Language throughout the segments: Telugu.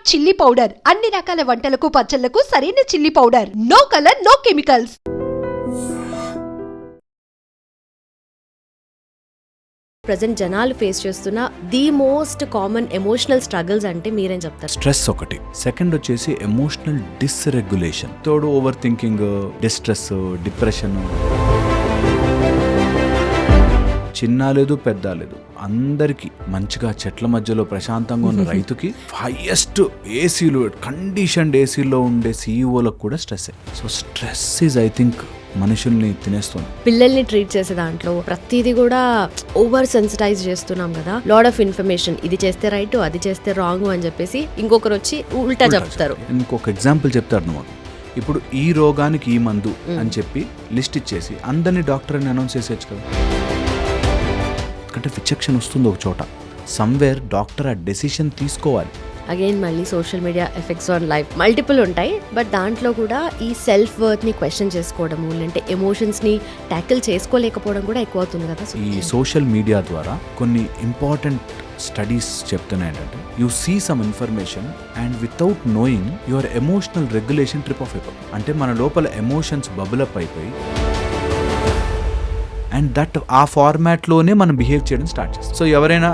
చిల్లీ పౌడర్ అన్ని రకాల వంటలకు పచ్చళ్లకు సరైన chilli powder. No colour, no chemicals. Present జనాలు ఫేస్ చేస్తున్న the most common emotional struggles అంటే మీరేం చెప్తారు? స్ట్రెస్ ఒకటి, సెకండ్ వచ్చేసి emotional dysregulation, third overthinking, distress, depression. చిన్న లేదు పెద్ద లేదు, అందరికీ మంచిగా చెట్ల మధ్యలో ప్రశాంతంగా ఉన్న రైతుకి హైయెస్ట్ ఏసీలు కండిషన్డ్ ఏసీలో ఉండే సీఈఓలకు కూడా stress. So stress is I think మనుషుల్ని తినేస్తుంది. పిల్లల్ని ట్రీట్ చేసే దాంట్లో ప్రతిదీ కూడా ఓవర్ సెన్సిటైజ్ చేస్తున్నాం కదా. లాట్ ఆఫ్ ఇన్ఫర్మేషన్, ఇది చేస్తే రైట్, అది చేస్తే రాంగ్ అని చెప్పేసి ఇంకొకరు వచ్చి ఉల్టా చెప్తారు. ఇంకొక ఎగ్జాంపుల్ చెప్తారు నువ్వు, ఇప్పుడు ఈ రోగానికి ఈ మందు అని చెప్పి లిస్ట్ ఇచ్చేసి అందరినీ డాక్టర్ అని అనౌన్స్ చేసేయచ్చు కదా. అంటే విచక్షణ వస్తుంది ఒక చోట, సమ్వేర్ డాక్టర్ ఆ డెసిషన్ తీసుకోవాలి. అగైన్ మళ్ళీ social media effects on life multiple ఉంటాయి. బట్ దాంట్లో కూడా ఈ సెల్ఫ్ వర్త్ ని క్వశ్చన్ చేసుకోవడము, లేదంటే ఎమోషన్స్ ని ట్యాకిల్ చేసుకోలేకపోవడం కూడా ఎక్కువ అవుతుంది కదా. ఈ సోషల్ మీడియా ద్వారా కొన్ని ఇంపార్టెంట్ స్టడీస్ చెప్తున్నాయి ఏంటంటే, you see some information and without knowing your emotional regulation trip off అయిపోయి, అంటే మన లోపల ఎమోషన్స్ బబుల్ అప్ అయిపోయి అండ్ దట్ ఆ ఫార్మాట్లోనే మనం బిహేవ్ చేయడం స్టార్ట్ చేస్తాం. సో ఎవరైనా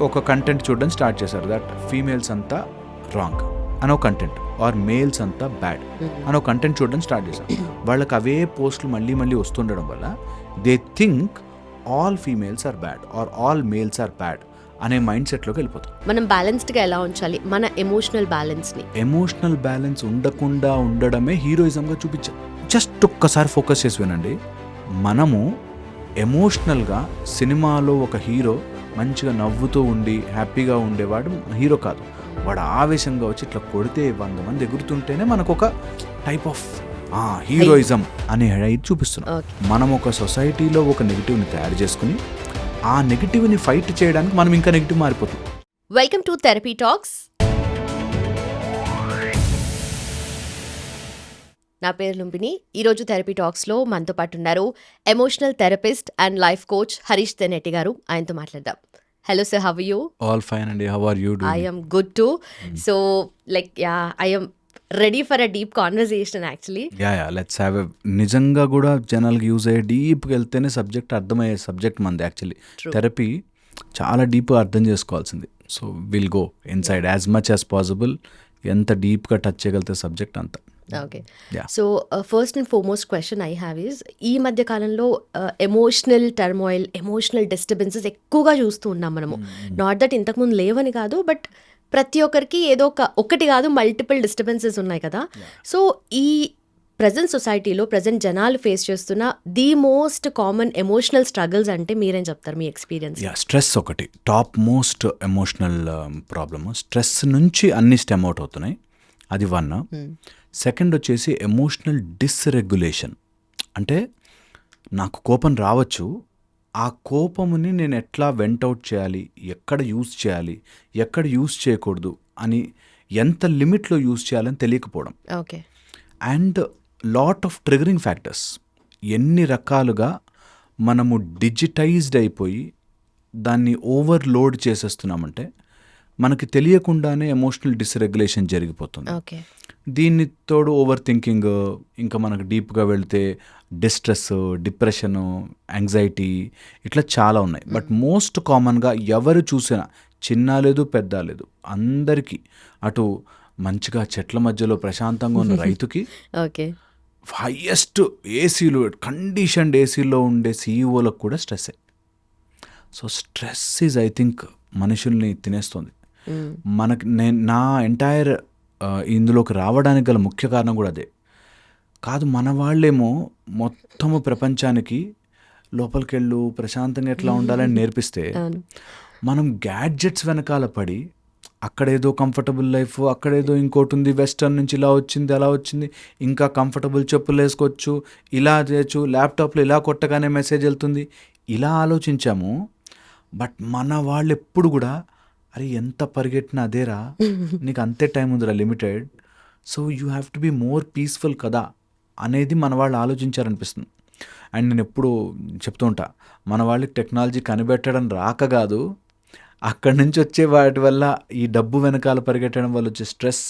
ఒక కంటెంట్ చూడడం స్టార్ట్ చేశారు, దట్ ఫీమేల్స్ అంతా రాంగ్ అనో కంటెంట్, ఆర్ మేల్స్ అంతా బ్యాడ్ అనో కంటెంట్ చూడడం స్టార్ట్ చేశారు. వాళ్ళకి అవే పోస్టులు మళ్ళీ మళ్ళీ వస్తుండడం వల్ల they think all females are bad are all males are bad అనే మైండ్ సెట్లోకి వెళ్ళిపోతాం. మనం బ్యాలెన్స్డ్గా ఎలా ఉంచాలి మన ఎమోషనల్ బ్యాలెన్స్ని? ఎమోషనల్ బ్యాలెన్స్ ఉండకుండా ఉండడమే హీరోయిజంగా చూపించాం. జస్ట్ ఒక్కసారి ఫోకస్ చేసి వినండి, మనము ఎమోషనల్గా సినిమాలో ఒక హీరో మంచిగా నవ్వుతూ ఉండి హ్యాపీగా ఉండేవాడు హీరో కాదు. వాడు ఆవేశంగా వచ్చి ఇట్లా కొడితే 100 మంది ఎగురుతుంటేనే మనకు ఒక టైప్ ఆఫ్ హీరోయిజం అనే హైట్ చూపిస్తున్నాం. మనం ఒక సొసైటీలో ఒక నెగిటివ్ని తయారు చేసుకుని ఆ నెగిటివ్ని ఫైట్ చేయడానికి మనం ఇంకా నెగిటివ్ మారిపోతాం. Welcome to therapy talks. నా పేరు లుంబిని. ఈరోజు థెరపీ టాక్స్లో మనతో పాటు ఉన్నారు emotional therapist and life coach Harish Teneti గారు. ఆయనతో మాట్లాడదాం. Hello sir, how are you? All fine అండి, how are you doing? I am good too. So like I am ready for a deep conversation actually. Let's have a, నిజంగా కూడా జనాలకి యూజ్ అయ్యే డీప్గా వెళ్తేనే సబ్జెక్ట్ అర్థమయ్యే సబ్జెక్ట్ మంది. యాక్చువల్లీ థెరపీ చాలా డీప్గా అర్థం చేసుకోవాల్సింది. So will go inside as much as possible. ఎంత డీప్గా టచ్ చేయగలిగితే సబ్జెక్ట్ అంతా. Okay, so first and foremost question I have is, ఈ మధ్య కాలంలో ఎమోషనల్ టర్మాయిల్, ఎమోషనల్ డిస్టర్బెన్సెస్ ఎక్కువగా చూస్తూ ఉన్నాం మనము. నాట్ దట్ ఇంతకుముందు లేవని కాదు, బట్ ప్రతి ఒక్కరికి ఏదో ఒకటి కాదు మల్టిపుల్ డిస్టర్బెన్సెస్ ఉన్నాయి కదా. సో ఈ ప్రజెంట్ సొసైటీలో ప్రజెంట్ జనాలు ఫేస్ చేస్తున్న the most common emotional struggles అంటే మీరేం చెప్తారు మీ ఎక్స్పీరియన్స్? స్ట్రెస్ ఒకటి top most emotional problem. Stress నుంచి అన్ని స్టెమ్ అవుట్ అవుతున్నాయి, అది 1. సెకండ్ వచ్చేసి ఎమోషనల్ డిస్రెగ్యులేషన్, అంటే నాకు కోపం రావచ్చు, ఆ కోపముని నేను ఎట్లా వెంటౌట్ చేయాలి, ఎక్కడ యూజ్ చేయాలి, ఎక్కడ యూజ్ చేయకూడదు అని, ఎంత లిమిట్లో యూజ్ చేయాలని తెలియకపోవడం. Okay. And lot of triggering factors, ఎన్ని రకాలుగా మనము డిజిటైజ్డ్ అయిపోయి దాన్ని ఓవర్లోడ్ చేసేస్తున్నామంటే మనకి తెలియకుండానే ఎమోషనల్ డిస్రెగ్యులేషన్ జరిగిపోతుంది. ఓకే. దీన్ని తోడు ఓవర్ థింకింగ్, ఇంకా మనకు డీప్గా వెళ్తే డిస్ట్రెస్, డిప్రెషను, యాంగ్జైటీ, ఇట్లా చాలా ఉన్నాయి. బట్ మోస్ట్ కామన్గా ఎవరు చూసినా చిన్న లేదు పెద్ద లేదు, అందరికీ అటు మంచిగా చెట్ల మధ్యలో ప్రశాంతంగా ఉన్న రైతుకి ఓకే హైయెస్ట్ ఏసీలు కండిషన్డ్ ఏసీలో ఉండే సీఈఓలకు కూడా stress. So stress is I think మనుషుల్ని తినేస్తుంది. మనకి నా ఎంటైర్ ఇందులోకి రావడానికి గల ముఖ్య కారణం కూడా అదే కాదు. మన వాళ్ళేమో మొత్తము ప్రపంచానికి లోపలికెళ్ళు ప్రశాంతంగా ఎట్లా ఉండాలని నేర్పిస్తే మనం గ్యాడ్జెట్స్ వెనకాల పడి అక్కడేదో కంఫర్టబుల్ లైఫ్, అక్కడేదో ఇంకోటి ఉంది, వెస్టర్న్ నుంచి ఇలా వచ్చింది అలా వచ్చింది, ఇంకా కంఫర్టబుల్ చెప్పులు వేసుకోవచ్చు, ఇలా చేయొచ్చు, ల్యాప్టాప్లో ఇలా కొట్టగానే మెసేజ్ వెళ్తుంది, ఇలా ఆలోచించాము. బట్ మన వాళ్ళు ఎప్పుడు కూడా అరే ఎంత పరిగెట్టినా అదేరా, నీకు అంతే టైం ఉందిరా limited, so you have to be more peaceful కదా అనేది మన వాళ్ళు ఆలోచించారనిపిస్తుంది. అండ్ నేను ఎప్పుడు చెప్తూ ఉంటా, మన వాళ్ళకి టెక్నాలజీ కనిపెట్టడం రాక కాదు, అక్కడి నుంచి వచ్చే వాటి వల్ల ఈ డబ్బు వెనకాల పరిగెట్టడం వల్ల వచ్చే స్ట్రెస్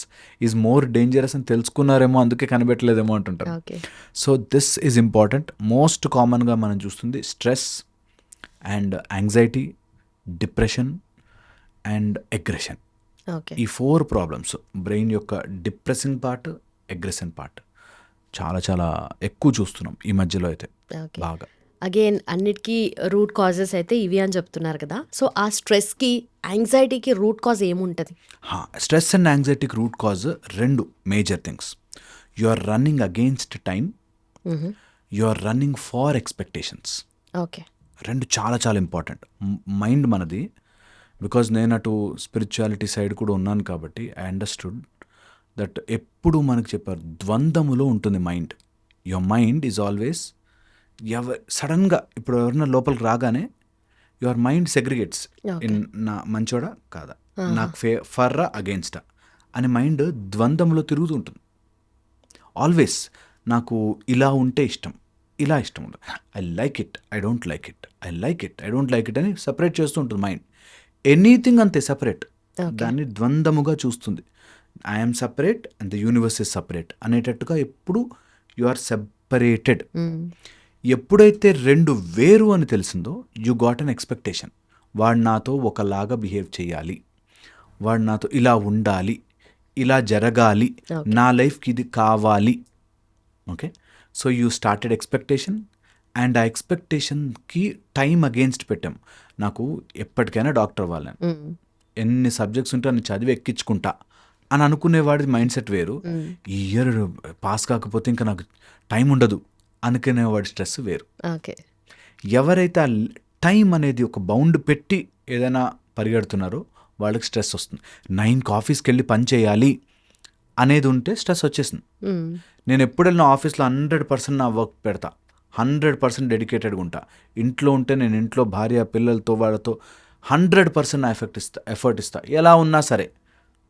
ఈజ్ మోర్ డేంజరస్ అని తెలుసుకున్నారేమో, అందుకే కనిపెట్టలేదేమో అంటుంటారు. Okay. So this is important. Most కామన్గా మనం చూస్తుంది stress and anxiety, depression and aggression. Okay. ఈ 4 ప్రాబ్లమ్స్ బ్రెయిన్ యొక్క డిప్రెసింగ్ పార్ట్, అగ్రెషన్ పార్ట్ చాలా చాలా ఎక్కువ చూస్తున్నాం ఈ మధ్యలో అయితే ఓకే. బాగా. అగైన్ అన్నిటికీ రూట్ కాజెస్ అయితే ఇవి అని చెప్తున్నారు కదా. సో ఆ స్ట్రెస్కి యాంగ్జైటీకి రూట్ కాజ్ ఏముంటుంది? స్ట్రెస్ అండ్ యాంగ్జైటీకి root cause 2 major things. You are running against time, you are running for expectations. Okay. 2 చాలా చాలా ఇంపార్టెంట్. మైండ్ మనది, బికాజ్ నేను అటు స్పిరిచువాలిటీ సైడ్ కూడా ఉన్నాను కాబట్టి ఐ అండర్స్టూడ్ దట్ ఎప్పుడు మనకు చెప్పారు ద్వంద్వములో ఉంటుంది mind. Your mind is always సడన్గా ఇప్పుడు ఎవరైనా లోపలికి రాగానే యువర్ మైండ్ సెగ్రిగేట్స్ ఇన్ నా మంచోడా కాదా, నాకు ఫర్రా అగెయిన్స్టా అని మైండ్ ద్వంద్వంలో తిరుగుతూ ఉంటుంది. ఆల్వేస్ నాకు ఇలా ఉంటే ఇష్టం, ఇలా ఇష్టం ఉండదు, I like it, I don't like it, I like it, I don't like it అని సపరేట్ చేస్తూ ఉంటుంది మైండ్. ఎనీథింగ్ అంతే సపరేట్, దాన్ని ద్వంద్వముగా చూస్తుంది. I'm separate and the universe is separate అనేటట్టుగా ఎప్పుడు యు ఆర్ సెపరేటెడ్. ఎప్పుడైతే 2 వేరు అని తెలిసిందో యు గాట్ అన్ ఎక్స్పెక్టేషన్. వాడు నాతో ఒకలాగా బిహేవ్ చేయాలి, వాడు నాతో ఇలా ఉండాలి, ఇలా జరగాలి, నా లైఫ్కి ఇది కావాలి. Okay, so you started expectation and ఆ ఎక్స్పెక్టేషన్కి టైం అగేన్స్ట్ పెట్టాం. నాకు ఎప్పటికైనా డాక్టర్ అవ్వాలని, ఎన్ని సబ్జెక్ట్స్ ఉంటే అన్ని చదివి ఎక్కించుకుంటా అని అనుకునేవాడి మైండ్ సెట్ వేరు. ఈ ఇయర్ పాస్ కాకపోతే ఇంకా నాకు టైం ఉండదు అనుకునేవాడి స్ట్రెస్ వేరు. ఓకే. ఎవరైతే ఆ టైం అనేది ఒక బౌండ్ పెట్టి ఏదైనా పరిగెడుతున్నారో వాళ్ళకి స్ట్రెస్ వస్తుంది. 9కి ఆఫీస్కి వెళ్ళి పని చేయాలి అనేది ఉంటే స్ట్రెస్ వచ్చేసింది. నేను ఎప్పుడు వెళ్ళిన ఆఫీస్లో 100% నా వర్క్ పెడతా, 100% డెడికేటెడ్గా ఉంటా. ఇంట్లో ఉంటే నేను ఇంట్లో భార్య పిల్లలతో వాళ్ళతో 100% నా ఎఫర్ట్ ఇస్తా ఎలా ఉన్నా సరే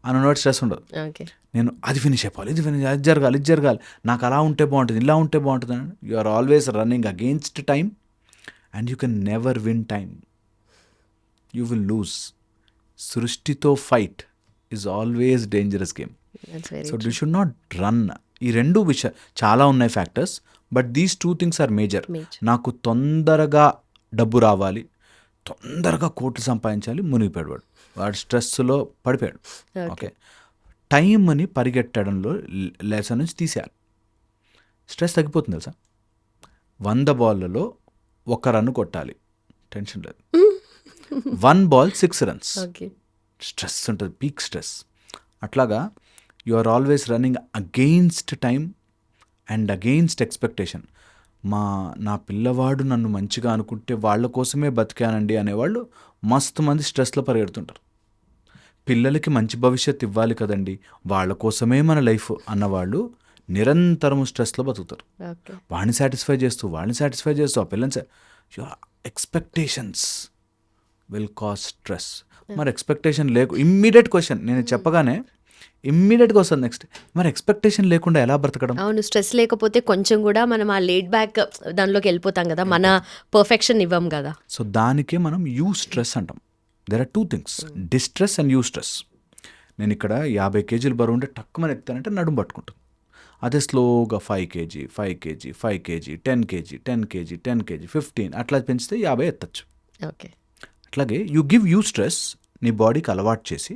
అన్నవాడు స్ట్రెస్ ఉండదు. ఓకే. నేను అది ఫినిష్ అయిపోవాలి, ఇది ఫినిష్, అది జరగాలి, ఇది జరగాలి, నాకు అలా ఉంటే బాగుంటుంది, ఇలా ఉంటే బాగుంటుంది అని you are always running against time and you can never win time, you will lose. సృష్టితో fight is always dangerous game. So you should not run. ఈ 2 విషయాలు చాలా ఉన్నాయి factors, but these 2 things are major. నాకు తొందరగా డబ్బు రావాలి, తొందరగా కోట్లు సంపాదించాలి, మునిగిపోయాడు వాడు స్ట్రెస్లో పడిపోయాడు. ఓకే, టైంని పరిగెట్టడంలో లెసన్ నుంచి తీసేయాలి. స్ట్రెస్ తగ్గిపోతుంది తెలుసా. 100 బాల్లలో 1 రన్ కొట్టాలి, టెన్షన్ లేదు. 1 బాల్ 6 రన్స్, స్ట్రెస్ ఉంటుంది, పీక్ స్ట్రెస్. అట్లాగా you are always running against time and against expectation. నా పిల్లవాడు నన్ను మంచిగా అనుకుంటే వాళ్ళ కోసమే బతికానండి అనేవాళ్ళు మస్తు మంది స్ట్రెస్లో పరిగెడుతుంటారు. పిల్లలకి మంచి భవిష్యత్తు ఇవ్వాలి కదండి, వాళ్ళ కోసమే మన లైఫ్ అన్నవాళ్ళు నిరంతరం స్ట్రెస్లో బతుకుతారు. వాళ్ళని సాటిస్ఫై చేస్తూ ఆ పిల్లల్ని ఎక్స్పెక్టేషన్స్ విల్ కాజ్ స్ట్రెస్. మరి ఎక్స్పెక్టేషన్ ఇమ్మీడియట్ క్వశ్చన్ నేను చెప్పగానే ఇమ్మీడియట్గా వస్తుంది నెక్స్ట్, మరి ఎక్స్పెక్టేషన్ లేకుండా ఎలా బ్రతకడం? అవును, స్ట్రెస్ లేకపోతే కొంచెం కూడా మనం ఆ లేడ్ బ్యాక్ దానిలోకి వెళ్ళిపోతాం కదా, మన పర్ఫెక్షన్ ఇవ్వం కదా. సో దానికే మనం యూ స్ట్రెస్ అంటాం. There are 2 things, distress and eustress. నేను ఇక్కడ 50 కేజీలు బరువు ఉంటే టక్కుమని ఎత్తానంటే నడుము పట్టుకుంటాను. అదే స్లోగా 5 KG 5 KG 5 KG 10 KG 10 KG 10 KG 15 అట్లా పెంచితే 50 ఎత్తచ్చు. ఓకే. అట్లాగే యూ గివ్ యూ స్ట్రెస్, నీ బాడీకి అలవాటు చేసి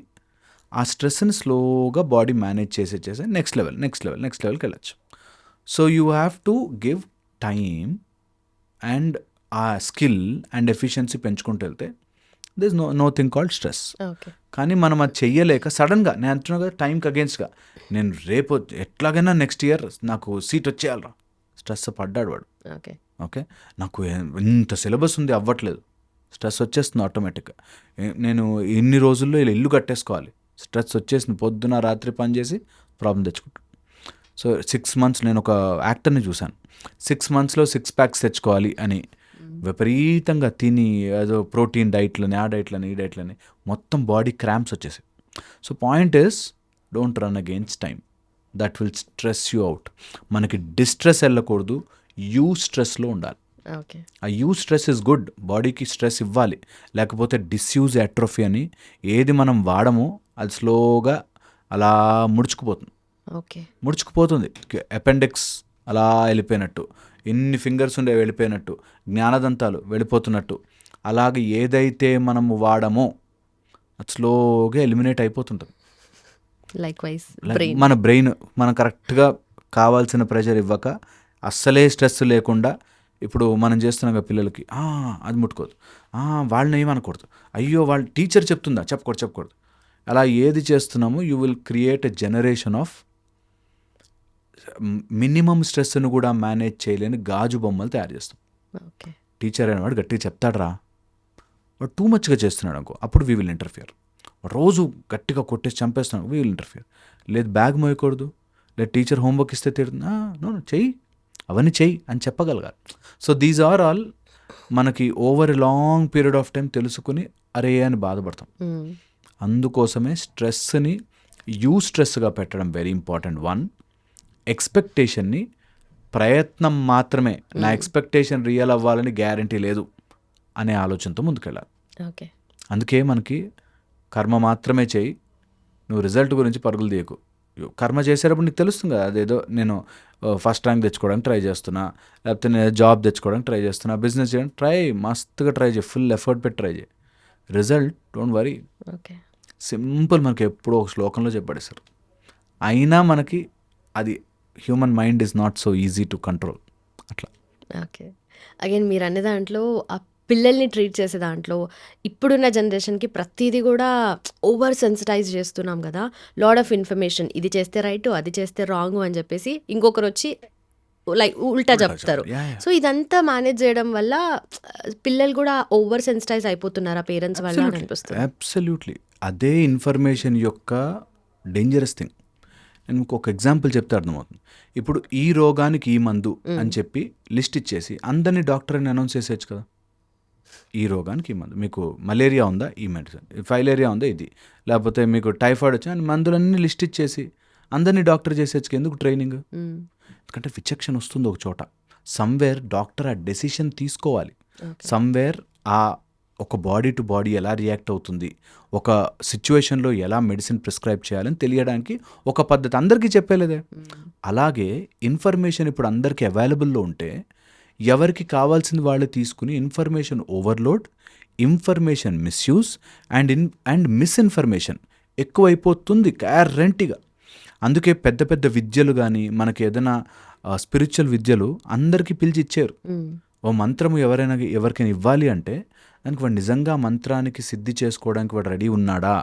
ఆ స్ట్రెస్ని స్లోగా బాడీ మేనేజ్ చేసి నెక్స్ట్ లెవెల్కి వెళ్ళచ్చు. So you have to give time and ఆ స్కిల్ అండ్ ఎఫిషియన్సీ పెంచుకుంటూ వెళ్తే this no thing called stress. కానీ మనం అది చెయ్యలేక సడన్గా నేను అంటున్నా కదా టైంకి అగేన్స్ట్గా నేను రేపు ఎట్లాగైనా నెక్స్ట్ ఇయర్ నాకు సీట్ వచ్చేయాలరా, స్ట్రెస్ పడ్డాడు వాడు. ఓకే, నాకు ఇంత సిలబస్ ఉంది అవ్వట్లేదు, స్ట్రెస్ వచ్చేస్తుంది ఆటోమేటిక్గా. నేను ఇన్ని రోజుల్లో ఇలా ఇల్లు కట్టేసుకోవాలి, స్ట్రెస్ వచ్చేసింది, పొద్దున రాత్రి పని చేసి ప్రాబ్లం తెచ్చుకుంటాను. సో 6 months నేను ఒక యాక్టర్ని చూశాను, 6 monthsలో 6 packs తెచ్చుకోవాలి అని విపరీతంగా తిని ఏదో ప్రోటీన్ డైట్లని ఆ డైట్లని ఈ డైట్లని మొత్తం బాడీ క్రాంప్స్ వచ్చేసాయి. So point is don't run against time, that will stress you out. మనకి డిస్ట్రెస్ వెళ్ళకూడదు, యూ స్ట్రెస్లో ఉండాలి. ఓకే. ఆ యూజ్ స్ట్రెస్ ఇస్ గుడ్, బాడీకి స్ట్రెస్ ఇవ్వాలి. లేకపోతే డిస్యూజ్ అట్రోఫీ అని ఏది మనం వాడమో అది స్లోగా అలా ఓకే. ముడుచుకుపోతుంది. అపెండిక్స్ అలా వెళ్ళిపోయినట్టు, ఎన్ని ఫింగర్స్ ఉండే వెళ్ళిపోయినట్టు, జ్ఞానదంతాలు వెళ్ళిపోతున్నట్టు, అలాగే ఏదైతే మనము వాడమో అది స్లోగా ఎలిమినేట్ అయిపోతుంటుంది. లైక్ వైజ్ మన బ్రెయిన్ మనం కరెక్ట్గా కావాల్సిన ప్రెషర్ ఇవ్వక అస్సలే స్ట్రెస్ లేకుండా, ఇప్పుడు మనం చేస్తున్నాం కదా పిల్లలకి, అది ముట్టుకోదు, వాళ్ళని ఏమనకూడదు, అయ్యో వాళ్ళ టీచర్ చెప్తుందా చెప్పకూడదు, అలా ఏది చేస్తున్నామో you will create a generation of minimum స్ట్రెస్ను కూడా మేనేజ్ చేయలేని గాజు బొమ్మలు తయారు చేస్తాం. ఓకే. టీచర్ అనేవాడు గట్టిగా చెప్తాడరా, వాడు టూ మచ్గా చేస్తున్నాడు అనుకో, అప్పుడు వీ విల్ ఇంటర్ఫియర్. రోజు గట్టిగా కొట్టేసి చంపేస్తున్నాడు, వీ విల్ ఇంటర్ఫియర్. లేదు బ్యాగ్ మోయకూడదు, లేదు టీచర్ హోంవర్క్ ఇస్తే తిడుతున్నా, నో చెయ్యి, అవన్నీ చెయ్యి అని చెప్పగలగాలి. సో దీస్ ఆర్ ఆల్ మనకి over a long period of time తెలుసుకుని అరే అని బాధపడతాం. అందుకోసమే స్ట్రెస్ని స్ట్రెస్గా పెట్టడం వెరీ ఇంపార్టెంట్. వన్, ఎక్స్పెక్టేషన్ని ప్రయత్నం మాత్రమే, నా ఎక్స్పెక్టేషన్ రియల్ అవ్వాలని గ్యారంటీ లేదు అనే ఆలోచనతో ముందుకెళ్ళాలి. ఓకే. అందుకే మనకి కర్మ మాత్రమే చేయి, నువ్వు రిజల్ట్ గురించి పరుగులు తీయకు. కర్మ చేసేటప్పుడు నీకు తెలుస్తుంది కదా, అదేదో నేను ఫస్ట్ ర్యాంక్ తెచ్చుకోవడానికి ట్రై చేస్తున్నా, లేకపోతే నేను జాబ్ తెచ్చుకోవడానికి ట్రై చేస్తున్నా, బిజినెస్ చేయడానికి మస్తుగా ట్రై చేయి, ఫుల్ ఎఫర్ట్ పెట్టి ట్రై చేయి. Result don't worry. Okay. Simple, మనకి ఎప్పుడో ఒక శ్లోకంలో చెప్పబడేశారు. అయినా మనకి అది human mind is not so easy to control. అట్లా. ఓకే. అగైన్ మీరు అనే దాంట్లో ఆ పిల్లల్ని ట్రీట్ చేసే దాంట్లో ఇప్పుడున్న జనరేషన్కి ప్రతిదీ కూడా ఓవర్ సెన్సిటైజ్ చేస్తున్నాం కదా, లాడ్ ఆఫ్ ఇన్ఫర్మేషన్, ఇది చేస్తే రైట్, అది చేస్తే రాంగ్ అని చెప్పేసి ఇంకొకరు వచ్చి లైక్ ఉల్టా చెప్తారు. సో ఇదంతా మేనేజ్ చేయడం వల్ల పిల్లలు కూడా ఓవర్ సెన్సిటైజ్ అయిపోతున్నారా పేరెంట్స్ వల్ల అని అనిపిస్తుంది. అబ్సల్యూట్లీ. అదే ఇన్ఫర్మేషన్ యొక్క డేంజరస్ థింగ్. నేను మీకు ఒక ఎగ్జాంపుల్ చెప్తే అర్థమవుతుంది. ఇప్పుడు ఈ రోగానికి ఈ మందు అని చెప్పి లిస్ట్ ఇచ్చేసి అందరినీ డాక్టర్ అని అనౌన్స్ చేసేయచ్చు కదా. ఈ రోగానికి ఈ మందు, మీకు మలేరియా ఉందా ఈ మెడిసిన్, ఫైలేరియా ఉందా ఇది, లేకపోతే మీకు టైఫాయిడ్ వచ్చా అని మందులన్నీ లిస్ట్ ఇచ్చేసి అందరినీ డాక్టర్ చేసేచ్చు. ఎందుకు ట్రైనింగ్? ఎందుకంటే విచక్షణ వస్తుంది ఒక చోట. సమ్వేర్ డాక్టర్ ఆ డెసిషన్ తీసుకోవాలి. సమ్వేర్ ఆ ఒక బాడీ టు బాడీ ఎలా రియాక్ట్ అవుతుంది, ఒక సిచ్యువేషన్లో ఎలా మెడిసిన్ ప్రిస్క్రైబ్ చేయాలని తెలియడానికి ఒక పద్ధతి అందరికీ చెప్పలేదే. అలాగే ఇన్ఫర్మేషన్ ఇప్పుడు అందరికీ అవైలబుల్లో ఉంటే ఎవరికి కావాల్సింది వాళ్ళు తీసుకుని information overload, information misuse and misinformation ఎక్కువైపోతుంది గ్యారంటీగా. అందుకే పెద్ద పెద్ద విద్యలు కానీ మనకి ఏదైనా స్పిరిచువల్ విద్యలు అందరికీ పిలిచి ఇచ్చారు. ఓ మంత్రము ఎవరికైనా ఇవ్వాలి అంటే దానికి వాడు నిజంగా మంత్రానికి సిద్ధి చేసుకోవడానికి వాడు రెడీ ఉన్నాడా,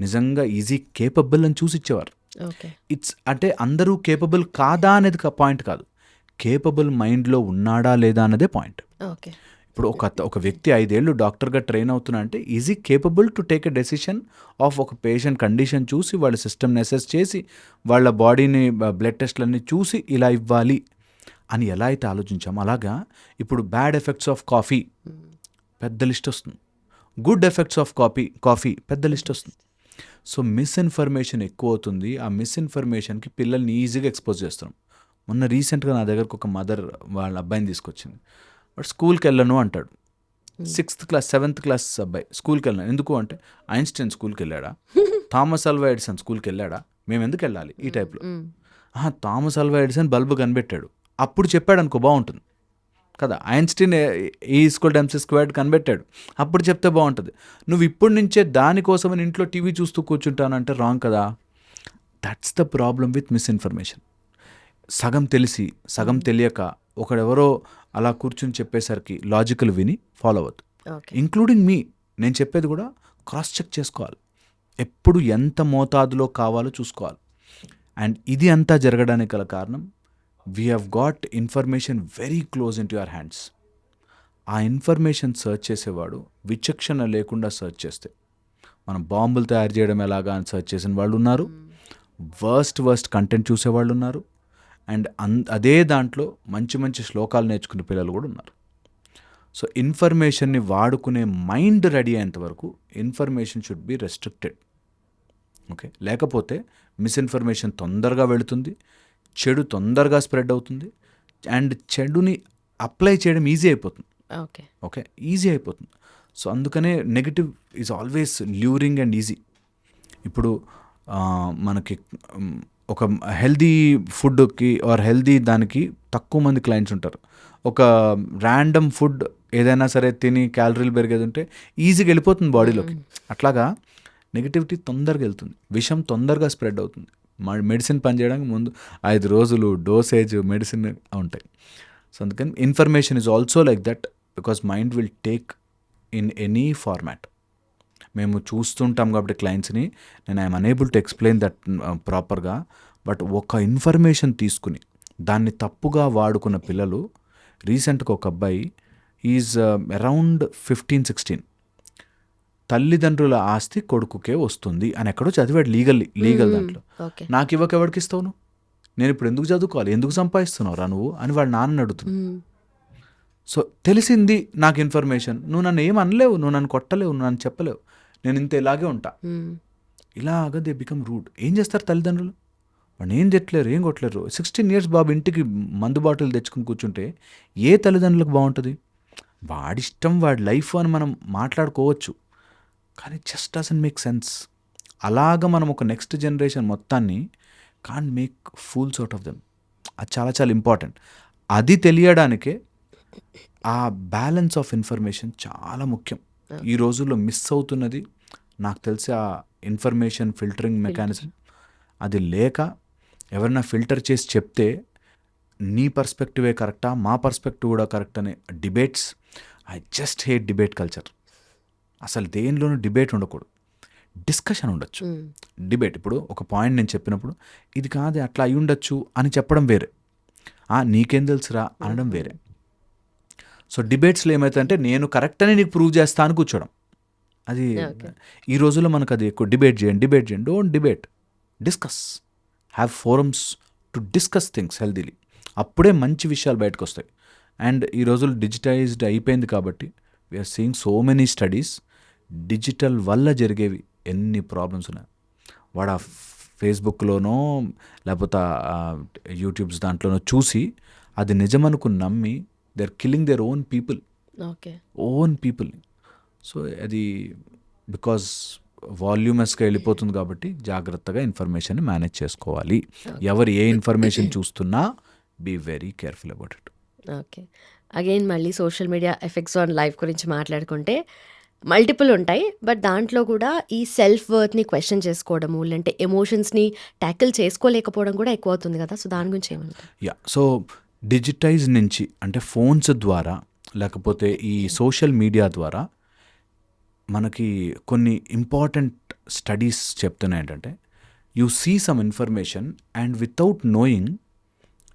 నిజంగా ఈజీ కేపబుల్ అని చూసి ఇచ్చేవారు. ఇట్స్ అంటే అందరూ కేపబుల్ కాదా అనేది పాయింట్ కాదు, కేపబుల్ మైండ్లో ఉన్నాడా లేదా అన్నదే పాయింట్. ఇప్పుడు ఒక వ్యక్తి 5 ఏళ్ళు డాక్టర్గా ట్రైన్ అవుతున్నా అంటే easy capable to take a decision of ఒక పేషెంట్ కండిషన్ చూసి వాళ్ళ సిస్టమ్ని అసెస్ చేసి వాళ్ళ బాడీని బ్లడ్ టెస్ట్లన్నీ చూసి ఇలా ఇవ్వాలి అని ఎలా అయితే ఆలోచించామో, అలాగా ఇప్పుడు బ్యాడ్ ఎఫెక్ట్స్ ఆఫ్ కాఫీ పెద్ద లిస్ట్ వస్తుంది, గుడ్ ఎఫెక్ట్స్ ఆఫ్ కాఫీ పెద్ద లిస్ట్ వస్తుంది. సో మిస్ఇన్ఫర్మేషన్ ఎక్కువ అవుతుంది. ఆ మిస్ఇన్ఫర్మేషన్కి పిల్లల్ని ఈజీగా ఎక్స్పోజ్ చేస్తున్నాం. మొన్న రీసెంట్గా నా దగ్గరకు ఒక మదర్ వాళ్ళ అబ్బాయిని తీసుకొచ్చింది. బట్ స్కూల్కి వెళ్ళను అంటాడు. 6th క్లాస్ 7th క్లాస్ అబ్బాయి స్కూల్కి వెళ్ళాను. ఎందుకు అంటే ఐన్స్టైన్ స్కూల్కి వెళ్ళాడా, థామస్ అల్వా ఎడిసన్ స్కూల్కి వెళ్ళాడా, మేము ఎందుకు వెళ్ళాలి ఈ టైప్లో. థామస్ అల్వా ఎడిసన్ బల్బు కనిపెట్టాడు, అప్పుడు చెప్పాడు అనుకో బాగుంటుంది కదా. ఐన్స్టీన్ E=mc² కనిపెట్టాడు, అప్పుడు చెప్తే బాగుంటుంది. నువ్వు ఇప్పటి నుంచే దానికోసమని ఇంట్లో టీవీ చూస్తూ కూర్చుంటానంటే రాంగ్ కదా. That's the problem with misinformation. సగం తెలిసి సగం తెలియక ఒకడెవరో అలా కూర్చుని చెప్పేసరికి లాజికల్ విని ఫాలో అవ్వద్దు. ఇంక్లూడింగ్ మీ, నేను చెప్పేది కూడా క్రాస్ చెక్ చేసుకోవాలి, ఎప్పుడు ఎంత మోతాదులో కావాలో చూసుకోవాలి. అండ్ ఇది అంతా జరగడానికి గల కారణం we have got information very close in to your hands. ఆ ఇన్ఫర్మేషన్ సర్చ్ చేసేవాడు విచక్షణ లేకుండా సర్చ్ చేస్తే, మనం బాంబులు తయారు చేయడం ఎలాగా అని సర్చ్ చేసిన వాళ్ళు ఉన్నారు, వర్స్ట్ కంటెంట్ చూసేవాళ్ళు ఉన్నారు, అండ్ అదే దాంట్లో మంచి మంచి శ్లోకాలు నేర్చుకునే పిల్లలు కూడా ఉన్నారు. సో ఇన్ఫర్మేషన్ని వాడుకునే మైండ్ రెడీ అయ్యేంత వరకు information should be restricted. Okay, లేకపోతే మిస్ఇన్ఫర్మేషన్ తొందరగా వెళుతుంది, చెడు తొందరగా స్ప్రెడ్ అవుతుంది, అండ్ చెడుని అప్లై చేయడం ఈజీ అయిపోతుంది. ఓకే. ఓకే, ఈజీ అయిపోతుంది. సో అందుకనే negative is always luring and easy. ఇప్పుడు మనకి ఒక హెల్దీ ఫుడ్కి ఆర్ హెల్దీ దానికి తక్కువ మంది క్లయింట్స్ ఉంటారు. ఒక ర్యాండమ్ ఫుడ్ ఏదైనా సరే తిని క్యాలరీలు పెరిగేది ఉంటే ఈజీగా వెళ్ళిపోతుంది బాడీలోకి. అట్లాగా నెగిటివిటీ తొందరగా వెళ్తుంది, విషం తొందరగా స్ప్రెడ్ అవుతుంది. మెడిసిన్ పనిచేయడానికి ముందు 5 రోజులు డోసేజ్ మెడిసిన్ ఉంటాయి. సో అందుకని information is also like that, because mind will take in any format. మేము చూస్తుంటాం కాబట్టి క్లయింట్స్ని, నేను I'm unable to explain that ప్రాపర్గా. బట్ ఒక ఇన్ఫర్మేషన్ తీసుకుని దాన్ని తప్పుగా వాడుకున్న పిల్లలు, రీసెంట్గా ఒక అబ్బాయి ఈజ్ అరౌండ్ 15-16, తల్లిదండ్రుల ఆస్తి కొడుకుకే వస్తుంది అని ఎక్కడో చదివాడు లీగల్ దాంట్లో. ఓకే. నాకు ఎవరికి ఇస్తావు నువ్వు, నేను ఇప్పుడు ఎందుకు చదువుకోవాలి, ఎందుకు సంపాదిస్తున్నావు రా నువ్వు అని వాడు నాన్న అడుగుతుంది. సో తెలిసింది నాకు ఇన్ఫర్మేషన్, నువ్వు నన్ను ఏం అనలేవు, నువ్వు నన్ను కొట్టలేవు, నువ్వు నన్ను చెప్పలేవు, నేను ఇంత ఇలాగే ఉంటా. ఇలాగ దే బికమ్ రూడ్. ఏం చేస్తారు తల్లిదండ్రులు, వాడిని ఏం తిట్టలేరు, ఏం కొట్టలేరు. 16 years బాబు ఇంటికి మందు బాటిల్ తెచ్చుకుని కూర్చుంటే ఏ తల్లిదండ్రులకు బాగుంటుంది? వాడిష్టం, వాడి లైఫ్ అని మనం మాట్లాడుకోవచ్చు, కానీ జస్ట్ డజంట్ మేక్ సెన్స్. అలాగ మనం ఒక నెక్స్ట్ జనరేషన్ మొత్తాన్ని can't make fools out of them. అది చాలా చాలా ఇంపార్టెంట్. అది తెలియడానికే ఆ బ్యాలెన్స్ ఆఫ్ ఇన్ఫర్మేషన్ చాలా ముఖ్యం. ఈ రోజుల్లో మిస్ అవుతున్నది నాకు తెలిసి ఆ ఇన్ఫర్మేషన్ ఫిల్టరింగ్ మెకానిజం. అది లేక ఎవరైనా ఫిల్టర్ చేసి చెప్తే నీ పర్స్పెక్టివే కరెక్టా, మా పర్స్పెక్టివ్ కూడా కరెక్ట్ అనే debates. I just hate debate culture. అసలు దేనిలోనూ డిబేట్ ఉండకూడదు, డిస్కషన్ ఉండొచ్చు. డిబేట్, ఇప్పుడు ఒక పాయింట్ నేను చెప్పినప్పుడు ఇది కాదు అట్లా అయి ఉండొచ్చు అని చెప్పడం వేరే, నీకేం తెలుసురా అనడం వేరే. సో డిబేట్స్లో ఏమవుతుందంటే నేను కరెక్ట్ అని నీకు ప్రూవ్ చేస్తా అని కూర్చోవడం. అది ఈ రోజుల్లో మనకు అది ఎక్కువ. డిబేట్ చేయండి. Don't debate, discuss. Have forums to discuss things healthily. అప్పుడే మంచి విషయాలు బయటకు వస్తాయి. అండ్ ఈ రోజులు డిజిటైజ్డ్ అయిపోయింది కాబట్టి we are seeing so many studies. Digital వల్ల జరిగేవి ఎన్ని ప్రాబ్లమ్స్ ఉన్నాయి. వాడు ఆ ఫేస్బుక్లోనో లేకపోతే యూట్యూబ్స్ దాంట్లోనో చూసి అది నిజమనుకుని నమ్మి they are killing their own people. So అది బికాజ్ వాల్యూమస్గా వెళ్ళిపోతుంది కాబట్టి జాగ్రత్తగా ఇన్ఫర్మేషన్ని మేనేజ్ చేసుకోవాలి. ఎవరు ఏ ఇన్ఫర్మేషన్ చూస్తున్నా be very careful about it. Okay. Again మళ్ళీ social media effects on life గురించి మాట్లాడుకుంటే మల్టిపుల్ ఉంటాయి. బట్ దాంట్లో కూడా ఈ సెల్ఫ్ వర్త్ని క్వశ్చన్ చేసుకోవడము, లేదంటే ఎమోషన్స్ని ట్యాకిల్ చేసుకోలేకపోవడం కూడా ఎక్కువ అవుతుంది కదా. సో దాని గురించి ఏమంటారు? సో డిజిటైజ్ నుంచి అంటే ఫోన్స్ ద్వారా లేకపోతే ఈ సోషల్ మీడియా ద్వారా మనకి కొన్ని ఇంపార్టెంట్ స్టడీస్ చెప్తున్నాయి. ఏంటంటే you see some information and without knowing